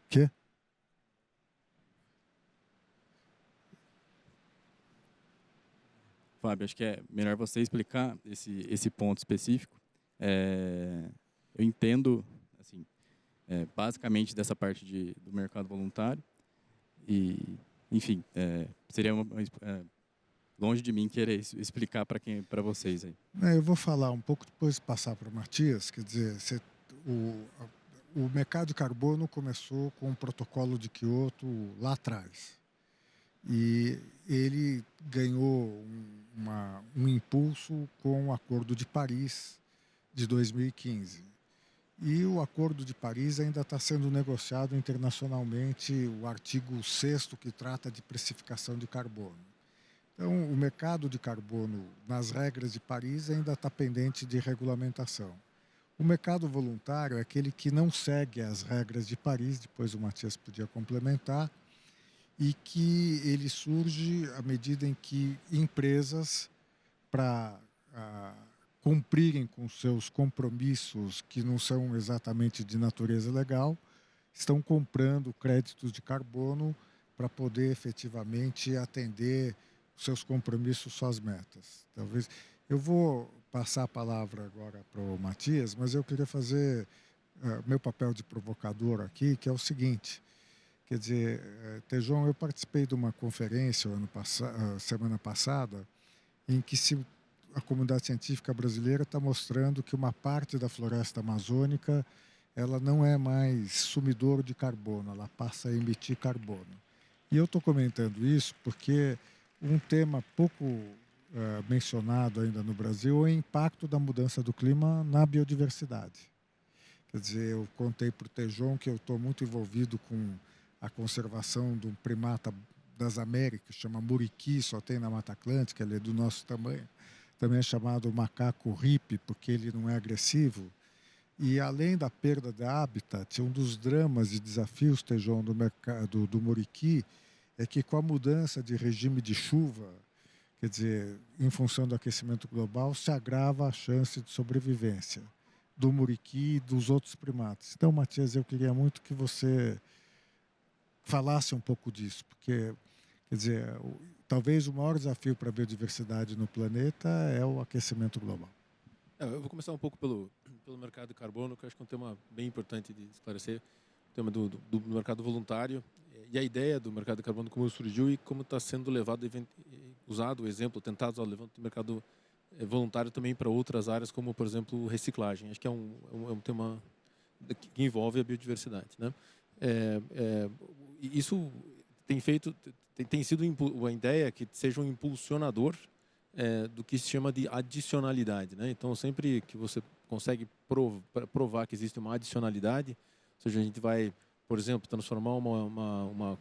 Quê? Fábio, acho que é melhor você explicar esse ponto específico. Eu entendo, assim, basicamente dessa parte do mercado voluntário e, enfim, seria longe de mim querer explicar para vocês aí. Eu vou falar um pouco, depois passar para o Matias. Quer dizer, o mercado de carbono começou com o protocolo de Quioto lá atrás. E ele ganhou um impulso com o Acordo de Paris de 2015. E o Acordo de Paris ainda está sendo negociado internacionalmente, o artigo 6º que trata de precificação de carbono. Então, o mercado de carbono, nas regras de Paris, ainda está pendente de regulamentação. O mercado voluntário é aquele que não segue as regras de Paris, depois o Matias podia complementar, e que ele surge à medida em que empresas, para cumprirem com seus compromissos, que não são exatamente de natureza legal, estão comprando créditos de carbono para poder efetivamente atender seus compromissos, suas metas. Talvez eu vou passar a palavra agora para o Matias, mas eu queria fazer meu papel de provocador aqui, que é o seguinte. Quer dizer, Tejon, eu participei de uma conferência semana passada, em que a comunidade científica brasileira está mostrando que uma parte da floresta amazônica ela não é mais sumidor de carbono, ela passa a emitir carbono. E eu estou comentando isso porque um tema pouco mencionado ainda no Brasil é o impacto da mudança do clima na biodiversidade. Quer dizer, eu contei para o Tejon que eu estou muito envolvido com a conservação de um primata das Américas, chama muriqui, só tem na Mata Atlântica, ele é do nosso tamanho. Também é chamado macaco hippie, porque ele não é agressivo. E além da perda de habitat, um dos dramas e desafios, Tejon, do mercado do muriqui, é que com a mudança de regime de chuva, quer dizer, em função do aquecimento global, se agrava a chance de sobrevivência do muriqui e dos outros primatas. Então, Matias, eu queria muito que você falasse um pouco disso, porque, quer dizer, talvez o maior desafio para a biodiversidade no planeta é o aquecimento global. Eu vou começar um pouco pelo mercado de carbono, que eu acho que é um tema bem importante de esclarecer, o tema do mercado voluntário e a ideia do mercado de carbono, como surgiu e como está sendo usado o exemplo, tentado usar o exemplo do mercado voluntário também para outras áreas, como, por exemplo, reciclagem. Acho que é um tema que envolve a biodiversidade, né? Isso tem sido uma ideia que seja um impulsionador do que se chama de adicionalidade, né? Então, sempre que você consegue provar que existe uma adicionalidade, ou seja, a gente vai, por exemplo, transformar uma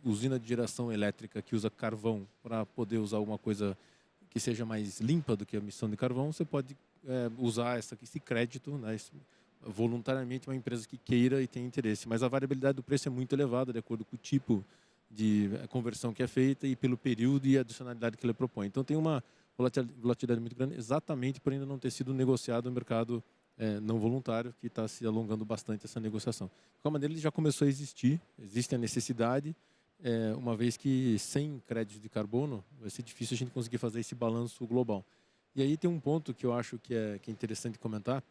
usina de geração elétrica que usa carvão para poder usar alguma coisa que seja mais limpa do que a emissão de carvão, você pode usar esse crédito, né, voluntariamente, uma empresa que queira e tenha interesse. Mas a variabilidade do preço é muito elevada, de acordo com o tipo de conversão que é feita e pelo período e a adicionalidade que ele propõe. Então, tem uma volatilidade muito grande, exatamente por ainda não ter sido negociado no mercado não voluntário, que está se alongando bastante essa negociação. De qualquer maneira, ele já começou a existir, existe a necessidade, uma vez que sem crédito de carbono vai ser difícil a gente conseguir fazer esse balanço global. E aí tem um ponto que eu acho que é interessante comentar,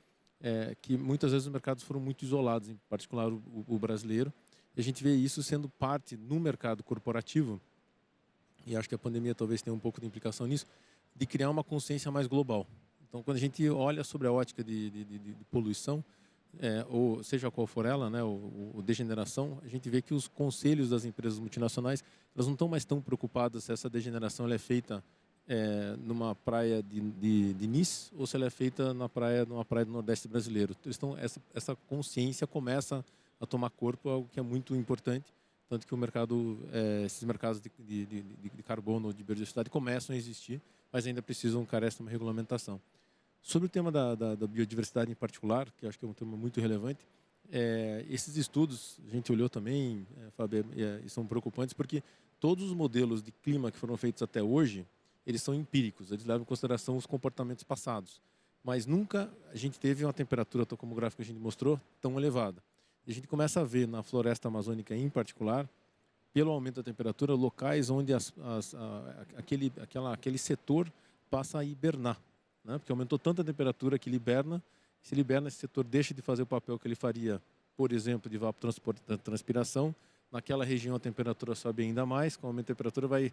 que muitas vezes os mercados foram muito isolados, em particular o brasileiro, e a gente vê isso sendo parte no mercado corporativo, e acho que a pandemia talvez tenha um pouco de implicação nisso, de criar uma consciência mais global. Então, quando a gente olha sobre a ótica de poluição, ou seja qual for ela, né, ou degeneração, a gente vê que os conselhos das empresas multinacionais, elas não estão mais tão preocupadas se essa degeneração ela é feita numa praia de Nice ou se ela é feita numa praia do Nordeste brasileiro. Então, essa consciência começa a tomar corpo, algo que é muito importante, tanto que esses mercados de carbono ou de biodiversidade começam a existir, mas ainda carecem de uma regulamentação. Sobre o tema da biodiversidade em particular, que eu acho que é um tema muito relevante, esses estudos, a gente olhou também, Fábio, e são preocupantes porque todos os modelos de clima que foram feitos até hoje, eles são empíricos, eles levam em consideração os comportamentos passados. Mas nunca a gente teve uma temperatura, como o gráfico que a gente mostrou, tão elevada. E a gente começa a ver na floresta amazônica em particular, pelo aumento da temperatura, locais onde aquele setor passa a hibernar, né? Porque aumentou tanta a temperatura que ele hiberna. Se ele hiberna, esse setor deixa de fazer o papel que ele faria, por exemplo, de evapotranspiração. Naquela região a temperatura sobe ainda mais, com o aumento da temperatura vai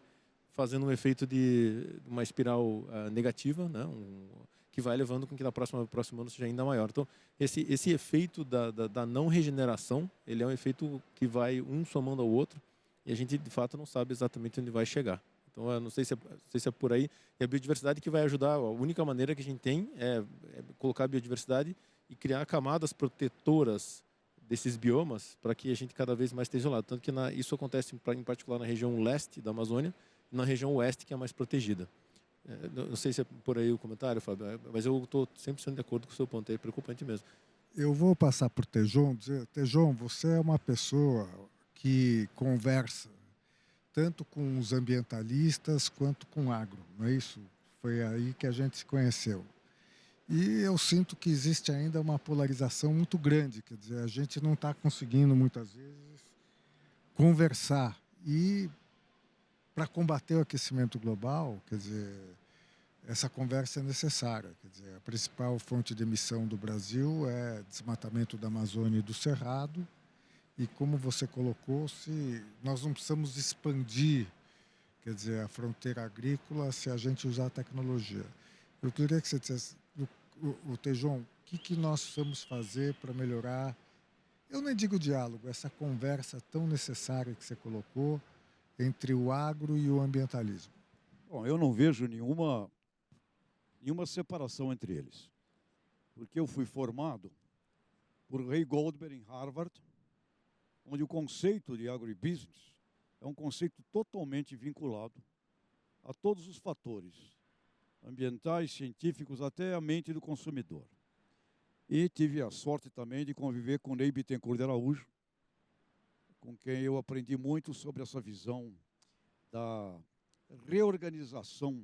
fazendo um efeito de uma espiral negativa, né? Que vai levando com que na próximo ano seja ainda maior. Então, esse efeito da não regeneração, ele é um efeito que vai um somando ao outro, e a gente, de fato, não sabe exatamente onde vai chegar. Então, eu não sei se é por aí. E a biodiversidade que vai ajudar, a única maneira que a gente tem é colocar a biodiversidade e criar camadas protetoras desses biomas para que a gente cada vez mais esteja isolado. Tanto que isso acontece, em particular, na região leste da Amazônia e na região oeste, que é a mais protegida. Não sei se é por aí o comentário, Fábio, mas eu estou 100% de acordo com o seu ponto. É preocupante mesmo. Eu vou passar para o Tejon, dizer, Tejon, você é uma pessoa que conversa tanto com os ambientalistas quanto com o agro, não é isso? Foi aí que a gente se conheceu. E eu sinto que existe ainda uma polarização muito grande, quer dizer, a gente não está conseguindo muitas vezes conversar. E para combater o aquecimento global, quer dizer, essa conversa é necessária. Quer dizer, a principal fonte de emissão do Brasil é desmatamento da Amazônia e do Cerrado. E como você colocou, nós não precisamos expandir, quer dizer, a fronteira agrícola se a gente usar a tecnologia. Eu queria que você dissesse, o Tejon, o que nós precisamos fazer para melhorar, eu nem digo diálogo, essa conversa tão necessária que você colocou entre o agro e o ambientalismo? Bom, eu não vejo nenhuma separação entre eles. Porque eu fui formado por Ray Goldberg em Harvard, onde o conceito de agribusiness é um conceito totalmente vinculado a todos os fatores ambientais, científicos, até a mente do consumidor. E tive a sorte também de conviver com Ney Bittencourt de Araújo, com quem eu aprendi muito sobre essa visão da reorganização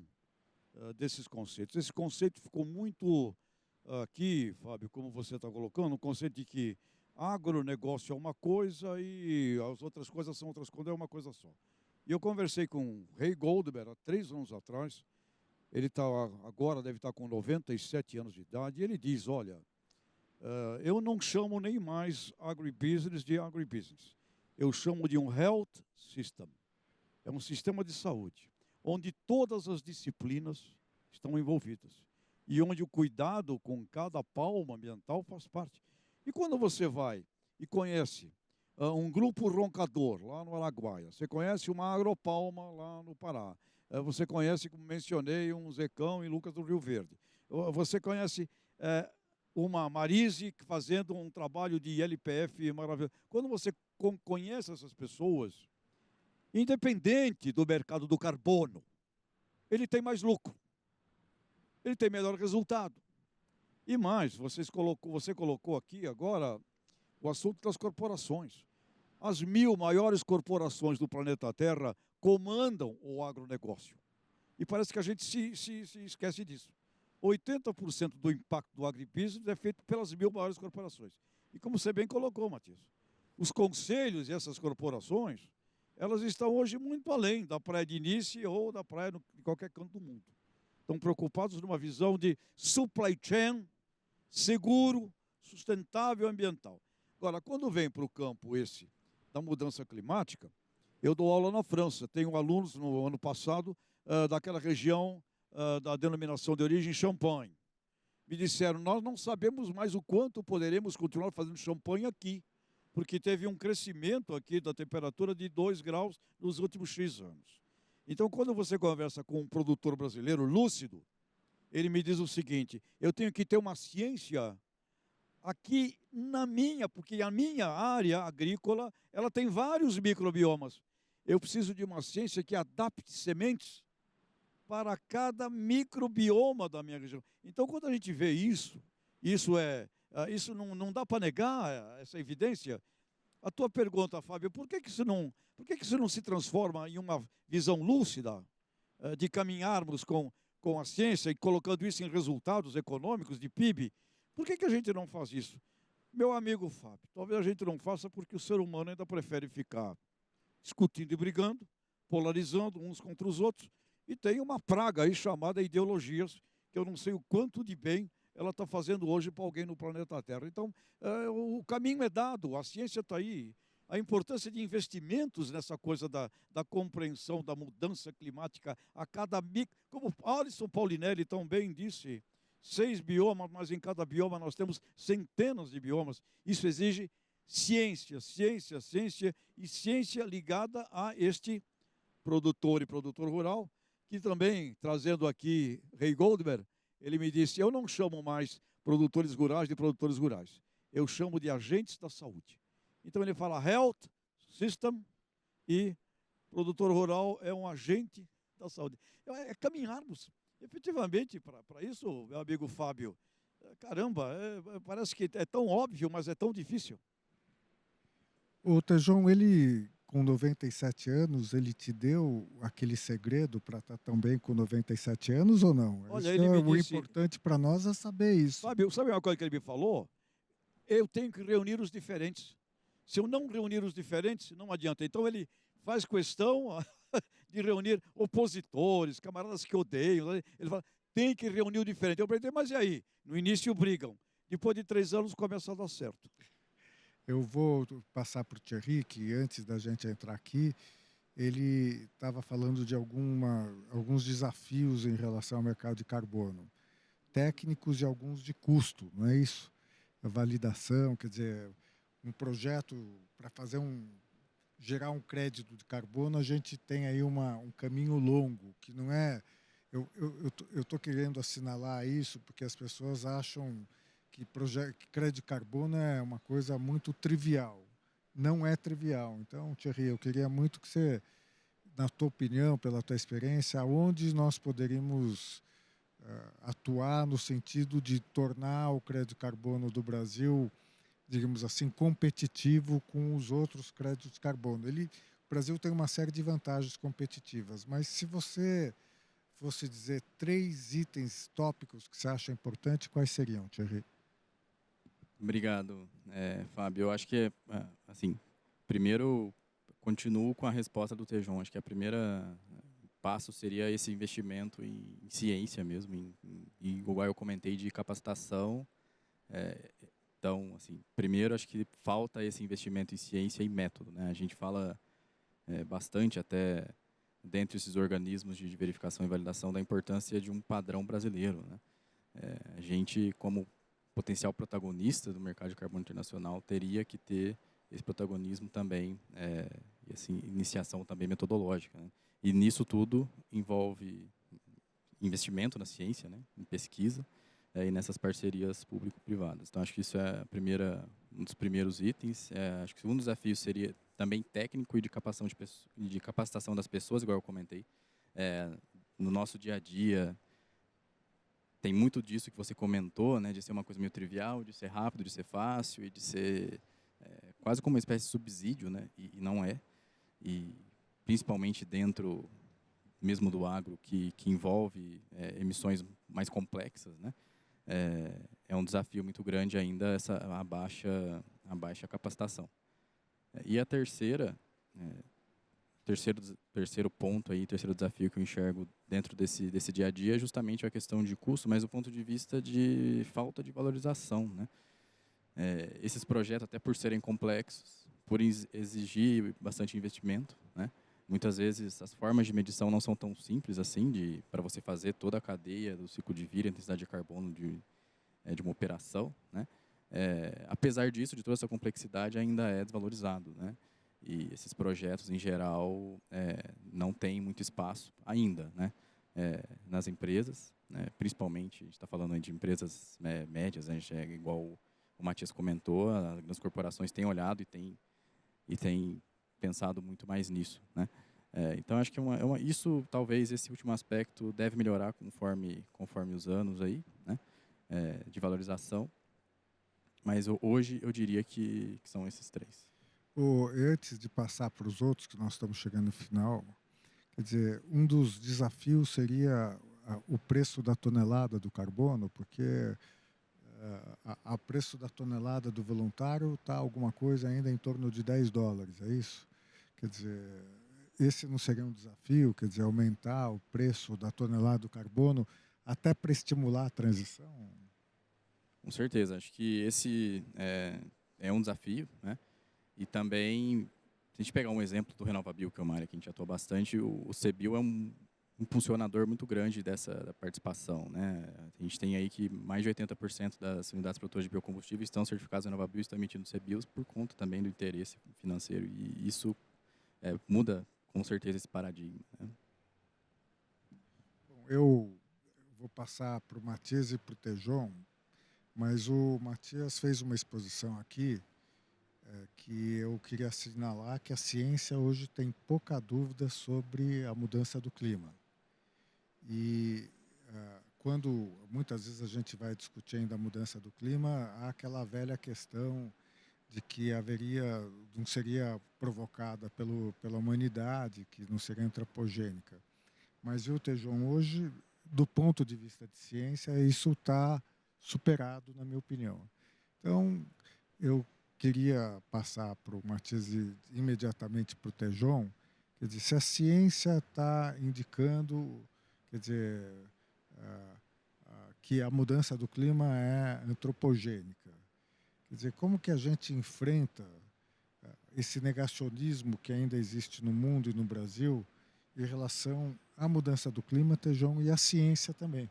desses conceitos. Esse conceito ficou muito aqui, Fábio, como você está colocando, o conceito de que agronegócio é uma coisa e as outras coisas são outras coisas, é uma coisa só. E eu conversei com o Ray Goldberg há 3 anos atrás, ele agora deve estar com 97 anos de idade, e ele diz, olha, eu não chamo nem mais agribusiness de agribusiness, eu chamo de um health system, é um sistema de saúde, onde todas as disciplinas estão envolvidas e onde o cuidado com cada palma ambiental faz parte. E quando você vai e conhece um grupo roncador lá no Araguaia, você conhece uma agropalma lá no Pará, você conhece, como mencionei, um Zecão em Lucas do Rio Verde, você conhece uma Marise fazendo um trabalho de LPF maravilhoso. Quando você conhece essas pessoas, independente do mercado do carbono, ele tem mais lucro, ele tem melhor resultado. E mais, você colocou aqui agora o assunto das corporações. As 1000 maiores corporações do planeta Terra comandam o agronegócio. E parece que a gente se esquece disso. 80% do impacto do agribusiness é feito pelas 1000 maiores corporações. E como você bem colocou, Matias, os conselhos e essas corporações, elas estão hoje muito além da praia de Nice ou da praia de qualquer canto do mundo. Estão preocupados numa visão de supply chain, seguro, sustentável, ambiental. Agora, quando vem para o campo esse da mudança climática, eu dou aula na França, tenho alunos no ano passado daquela região da denominação de origem Champagne. Me disseram, nós não sabemos mais o quanto poderemos continuar fazendo champanhe aqui, porque teve um crescimento aqui da temperatura de 2 graus nos últimos X anos. Então, quando você conversa com um produtor brasileiro lúcido, ele me diz o seguinte, eu tenho que ter uma ciência aqui porque a minha área agrícola, ela tem vários microbiomas. Eu preciso de uma ciência que adapte sementes para cada microbioma da minha região. Então, quando a gente vê isso não dá para negar essa evidência. A tua pergunta, Fábio, por que isso não se transforma em uma visão lúcida de caminharmos com a ciência e colocando isso em resultados econômicos de PIB? Por que a gente não faz isso? Meu amigo Fábio, talvez a gente não faça porque o ser humano ainda prefere ficar discutindo e brigando, polarizando uns contra os outros, e tem uma praga aí chamada ideologias, que eu não sei o quanto de bem ela está fazendo hoje para alguém no planeta Terra. Então, o caminho é dado, a ciência está aí. A importância de investimentos nessa coisa da compreensão da mudança climática a cada como Alisson Paulinelli tão bem disse, 6 biomas, mas em cada bioma nós temos centenas de biomas. Isso exige ciência, ciência, ciência e ciência ligada a este produtor e produtor rural, que também, trazendo aqui Ray Goldberg, ele me disse, eu não chamo mais produtores rurais de produtores rurais, eu chamo de agentes da saúde. Então ele fala health system e produtor rural é um agente da saúde. É caminharmos efetivamente para isso, meu amigo Fábio. Caramba, parece que é tão óbvio, mas é tão difícil. O Tejão, ele, com 97 anos, ele te deu aquele segredo para estar tão bem com 97 anos ou não? Olha, isso ele me o disse, importante para nós é saber isso. Fábio, sabe uma coisa que ele me falou? Eu tenho que reunir os diferentes. Se eu não reunir os diferentes, não adianta. Então ele faz questão de reunir opositores, camaradas que odeiam. Ele fala, tem que reunir o diferente. Eu perguntei, mas e aí? No início brigam. Depois de 3 anos começa a dar certo. Eu vou passar para o Thierry, que antes da gente entrar aqui, ele estava falando de alguns desafios em relação ao mercado de carbono. Técnicos e alguns de custo, não é isso? A validação, quer dizer, um projeto para gerar um crédito de carbono, a gente tem aí um caminho longo, que não é... Eu estou querendo assinalar isso porque as pessoas acham que crédito de carbono é uma coisa muito trivial. Não é trivial. Então, Thierry, eu queria muito que você, na tua opinião, pela tua experiência, aonde nós poderíamos atuar no sentido de tornar o crédito de carbono do Brasil, digamos assim, competitivo com os outros créditos de carbono. Brasil tem uma série de vantagens competitivas, mas se você fosse dizer 3 itens tópicos que você acha importante, quais seriam, Thierry? Obrigado, Fábio. Eu acho que, assim, primeiro, continuo com a resposta do Tejon. Acho que a primeira passo seria esse investimento em ciência mesmo, igual eu comentei, de capacitação. Então, assim, primeiro, acho que falta esse investimento em ciência e método, né? A gente fala bastante até dentre esses organismos de verificação e validação da importância de um padrão brasileiro, né? A gente, como potencial protagonista do mercado de carbono internacional, teria que ter esse protagonismo também, e assim, iniciação também metodológica, né? E nisso tudo envolve investimento na ciência, né, em pesquisa, e nessas parcerias público-privadas. Então, acho que isso é um dos primeiros itens. Acho que o segundo desafio seria também técnico e de capacitação das pessoas, igual eu comentei. No nosso dia a dia, tem muito disso que você comentou, né, de ser uma coisa meio trivial, de ser rápido, de ser fácil e de ser quase como uma espécie de subsídio, né, e não é. E principalmente dentro mesmo do agro, que envolve emissões mais complexas, né, é um desafio muito grande ainda a baixa capacitação. E a terceiro ponto aí, terceiro desafio que eu enxergo dentro desse dia a dia é justamente a questão de custo, mas do ponto de vista de falta de valorização, né? Esses projetos, até por serem complexos, por exigir bastante investimento, né? Muitas vezes as formas de medição não são tão simples assim, para você fazer toda a cadeia do ciclo de vida, a intensidade de carbono de uma operação, né? Apesar disso, de toda essa complexidade, ainda é desvalorizado, né? E esses projetos, em geral, não têm muito espaço ainda, né, nas empresas, né? Principalmente, a gente está falando aí de empresas médias, né? Igual o Matias comentou, as grandes corporações têm olhado e têm pensado muito mais nisso, né? Então, acho que isso, talvez, esse último aspecto deve melhorar conforme os anos aí, né, de valorização. Mas hoje eu diria que são esses 3. Antes de passar para os outros, que nós estamos chegando no final, quer dizer, um dos desafios seria o preço da tonelada do carbono, porque a preço da tonelada do voluntário está alguma coisa ainda em torno de $10, é isso? Quer dizer, esse não seria um desafio, quer dizer, aumentar o preço da tonelada do carbono até para estimular a transição? Com certeza, acho que esse é um desafio, né? E também, se a gente pegar um exemplo do RenovaBio, que é uma área que a gente atua bastante, o CBio é um impulsionador muito grande da participação, né? A gente tem aí que mais de 80% das unidades produtoras de biocombustível estão certificadas RenovaBio e estão emitindo CBios por conta também do interesse financeiro. E isso muda, com certeza, esse paradigma, né? Bom, eu vou passar para o Matias e para o Tejon, mas o Matias fez uma exposição aqui que eu queria assinalar que a ciência hoje tem pouca dúvida sobre a mudança do clima. E quando muitas vezes a gente vai discutir ainda a mudança do clima, há aquela velha questão de que não seria provocada pela humanidade, que não seria antropogênica. Mas, viu, Tejon, hoje, do ponto de vista de ciência, isso está superado, na minha opinião. Então, eu queria passar para o Matias e imediatamente para o Tejon, quer dizer, se a ciência está indicando, quer dizer, que a mudança do clima é antropogênica, quer dizer, como que a gente enfrenta esse negacionismo que ainda existe no mundo e no Brasil em relação à mudança do clima, Tejon, e à ciência também?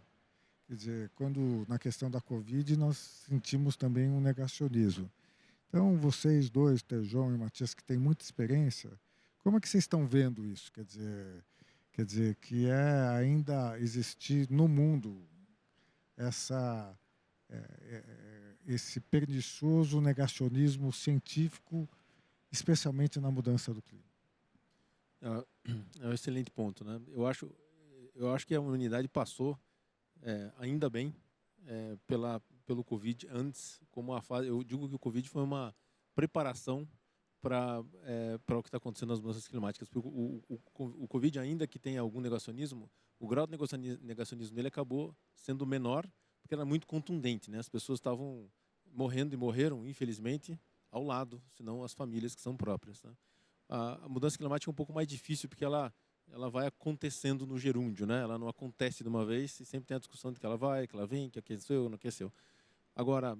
Quer dizer, quando na questão da Covid nós sentimos também um negacionismo. Então, vocês dois, Tejon e Matias, que têm muita experiência, como é que vocês estão vendo isso? Quer dizer que ainda existir no mundo esse pernicioso negacionismo científico, especialmente na mudança do clima. É um excelente ponto, né? Eu acho que a humanidade passou, ainda bem, pelo Covid antes, como a fase. Eu digo que o Covid foi uma preparação para o que está acontecendo nas mudanças climáticas. Porque o Covid, ainda que tenha algum negacionismo, o grau de negacionismo dele acabou sendo menor, porque era muito contundente, né? As pessoas estavam morrendo e morreram, infelizmente, ao lado, senão as famílias que são próprias, né? A mudança climática é um pouco mais difícil, porque ela vai acontecendo no gerúndio, né? Ela não acontece de uma vez e sempre tem a discussão de que ela vai, que ela vem, que aqueceu, não aqueceu. Agora,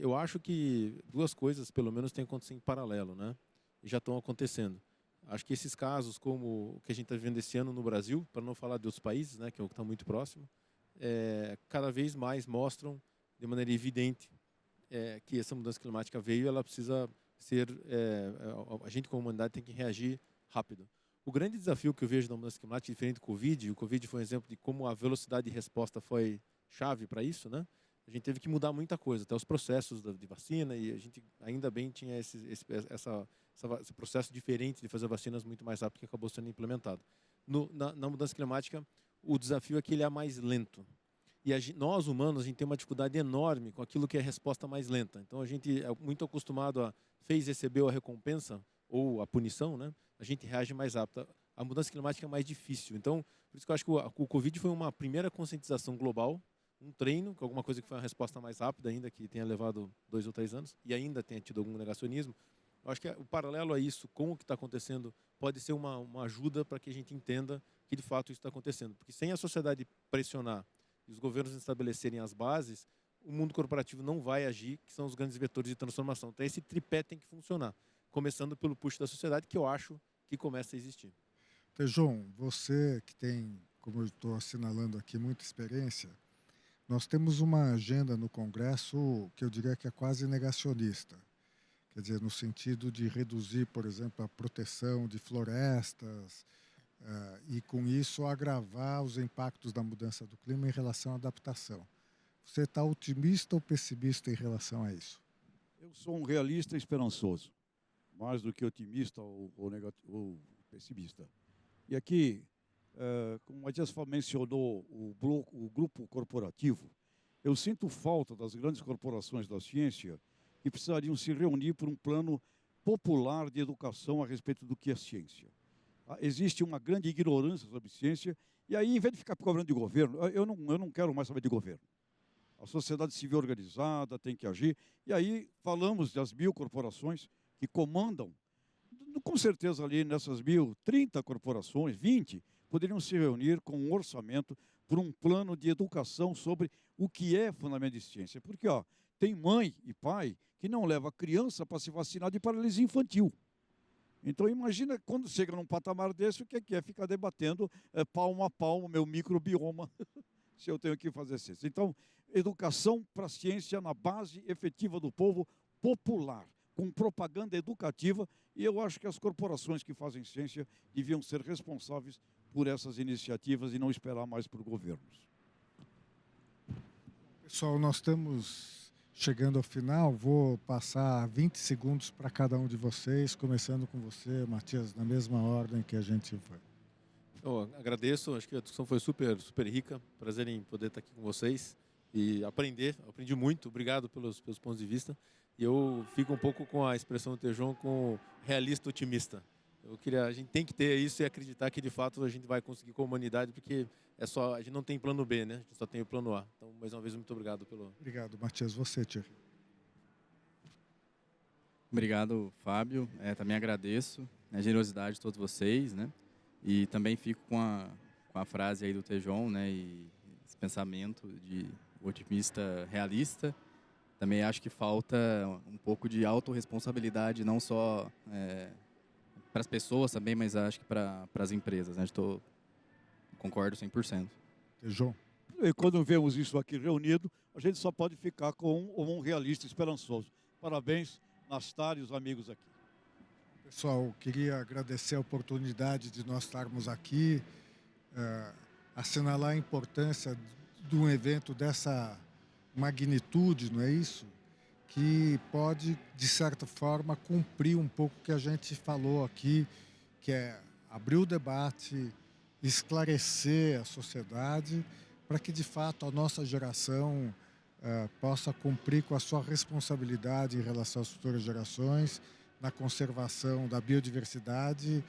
eu acho que duas coisas, pelo menos, têm acontecido em paralelo, né? E já estão acontecendo. Acho que esses casos, como o que a gente está vivendo esse ano no Brasil, para não falar de outros países, né, que é o que está muito próximo, cada vez mais mostram de maneira evidente que essa mudança climática veio e ela precisa ser... a gente, como humanidade, tem que reagir rápido. O grande desafio que eu vejo na mudança climática, diferente do Covid, o Covid foi um exemplo de como a velocidade de resposta foi chave para isso, né? A gente teve que mudar muita coisa, até os processos de vacina, e a gente ainda bem tinha esse processo diferente de fazer vacinas muito mais rápido que acabou sendo implementado. Na mudança climática, o desafio é que ele é mais lento. E nós, humanos, a gente tem uma dificuldade enorme com aquilo que é a resposta mais lenta. Então, a gente é muito acostumado a recebeu a recompensa ou a punição, né? A gente reage mais rápido. A mudança climática é mais difícil. Então, por isso que eu acho que o Covid foi uma primeira conscientização global, um treino, que alguma coisa que foi uma resposta mais rápida, ainda que tenha levado 2 ou 3 anos, e ainda tenha tido algum negacionismo. Eu acho que o paralelo a isso, com o que está acontecendo, pode ser uma ajuda para que a gente entenda que, de fato, isso está acontecendo. Porque sem a sociedade pressionar e os governos estabelecerem as bases, o mundo corporativo não vai agir, que são os grandes vetores de transformação. Então, esse tripé tem que funcionar, começando pelo push da sociedade, que eu acho que começa a existir. Tejon, você que tem, como eu estou assinalando aqui, muita experiência, nós temos uma agenda no Congresso que eu diria que é quase negacionista. Quer dizer, no sentido de reduzir, por exemplo, a proteção de florestas e, com isso, agravar os impactos da mudança do clima em relação à adaptação. Você está otimista ou pessimista em relação a isso? Eu sou um realista esperançoso, mais do que otimista ou pessimista. E aqui, como o Matias mencionou, o grupo corporativo, eu sinto falta das grandes corporações da ciência que precisariam se reunir por um plano popular de educação a respeito do que é ciência. Existe uma grande ignorância sobre ciência, e aí, em vez de ficar cobrando de governo, eu não quero mais saber de governo. A sociedade civil organizada tem que agir, e aí falamos das 1000 corporações que comandam. Com certeza, ali nessas 1000, 30 corporações, 20, poderiam se reunir com um orçamento por um plano de educação sobre o que é fundamento de ciência. Porque tem mãe e pai que não leva a criança para se vacinar de paralisia infantil. Então, imagina quando chega num patamar desse, o que é ficar debatendo palmo a palmo, meu microbioma, se eu tenho que fazer ciência. Então, educação para a ciência na base efetiva do povo popular, com propaganda educativa, e eu acho que as corporações que fazem ciência deviam ser responsáveis por essas iniciativas e não esperar mais por governos. Pessoal, nós estamos chegando ao final. Vou passar 20 segundos para cada um de vocês, começando com você, Matias, na mesma ordem que a gente foi. Eu agradeço, acho que a discussão foi super rica. Prazer em poder estar aqui com vocês e aprendi muito. Obrigado pelos pontos de vista. E eu fico um pouco com a expressão do Tejon com realista otimista. A gente tem que ter isso e acreditar que de fato a gente vai conseguir com a humanidade, porque a gente não tem plano B, né? A gente só tem o plano A. Então, mais uma vez, muito obrigado pelo... Obrigado, Matias. Você, Thierry. Obrigado, Fábio. Também agradeço a generosidade de todos vocês, né? E também fico com a frase aí do Tejon, né? E esse pensamento de otimista realista. Também acho que falta um pouco de autorresponsabilidade, não só para as pessoas também, mas acho que para as empresas, né? Concordo 100%. Tejon. E quando vemos isso aqui reunido, a gente só pode ficar com um realista esperançoso. Parabéns, Nastar e os amigos aqui. Pessoal, queria agradecer a oportunidade de nós estarmos aqui, assinalar a importância de um evento dessa magnitude, não é isso? Que pode, de certa forma, cumprir um pouco o que a gente falou aqui, que é abrir o debate, esclarecer a sociedade, para que, de fato, a nossa geração possa cumprir com a sua responsabilidade em relação às futuras gerações na conservação da biodiversidade,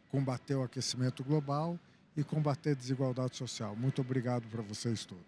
combater o aquecimento global e combater a desigualdade social. Muito obrigado para vocês todos.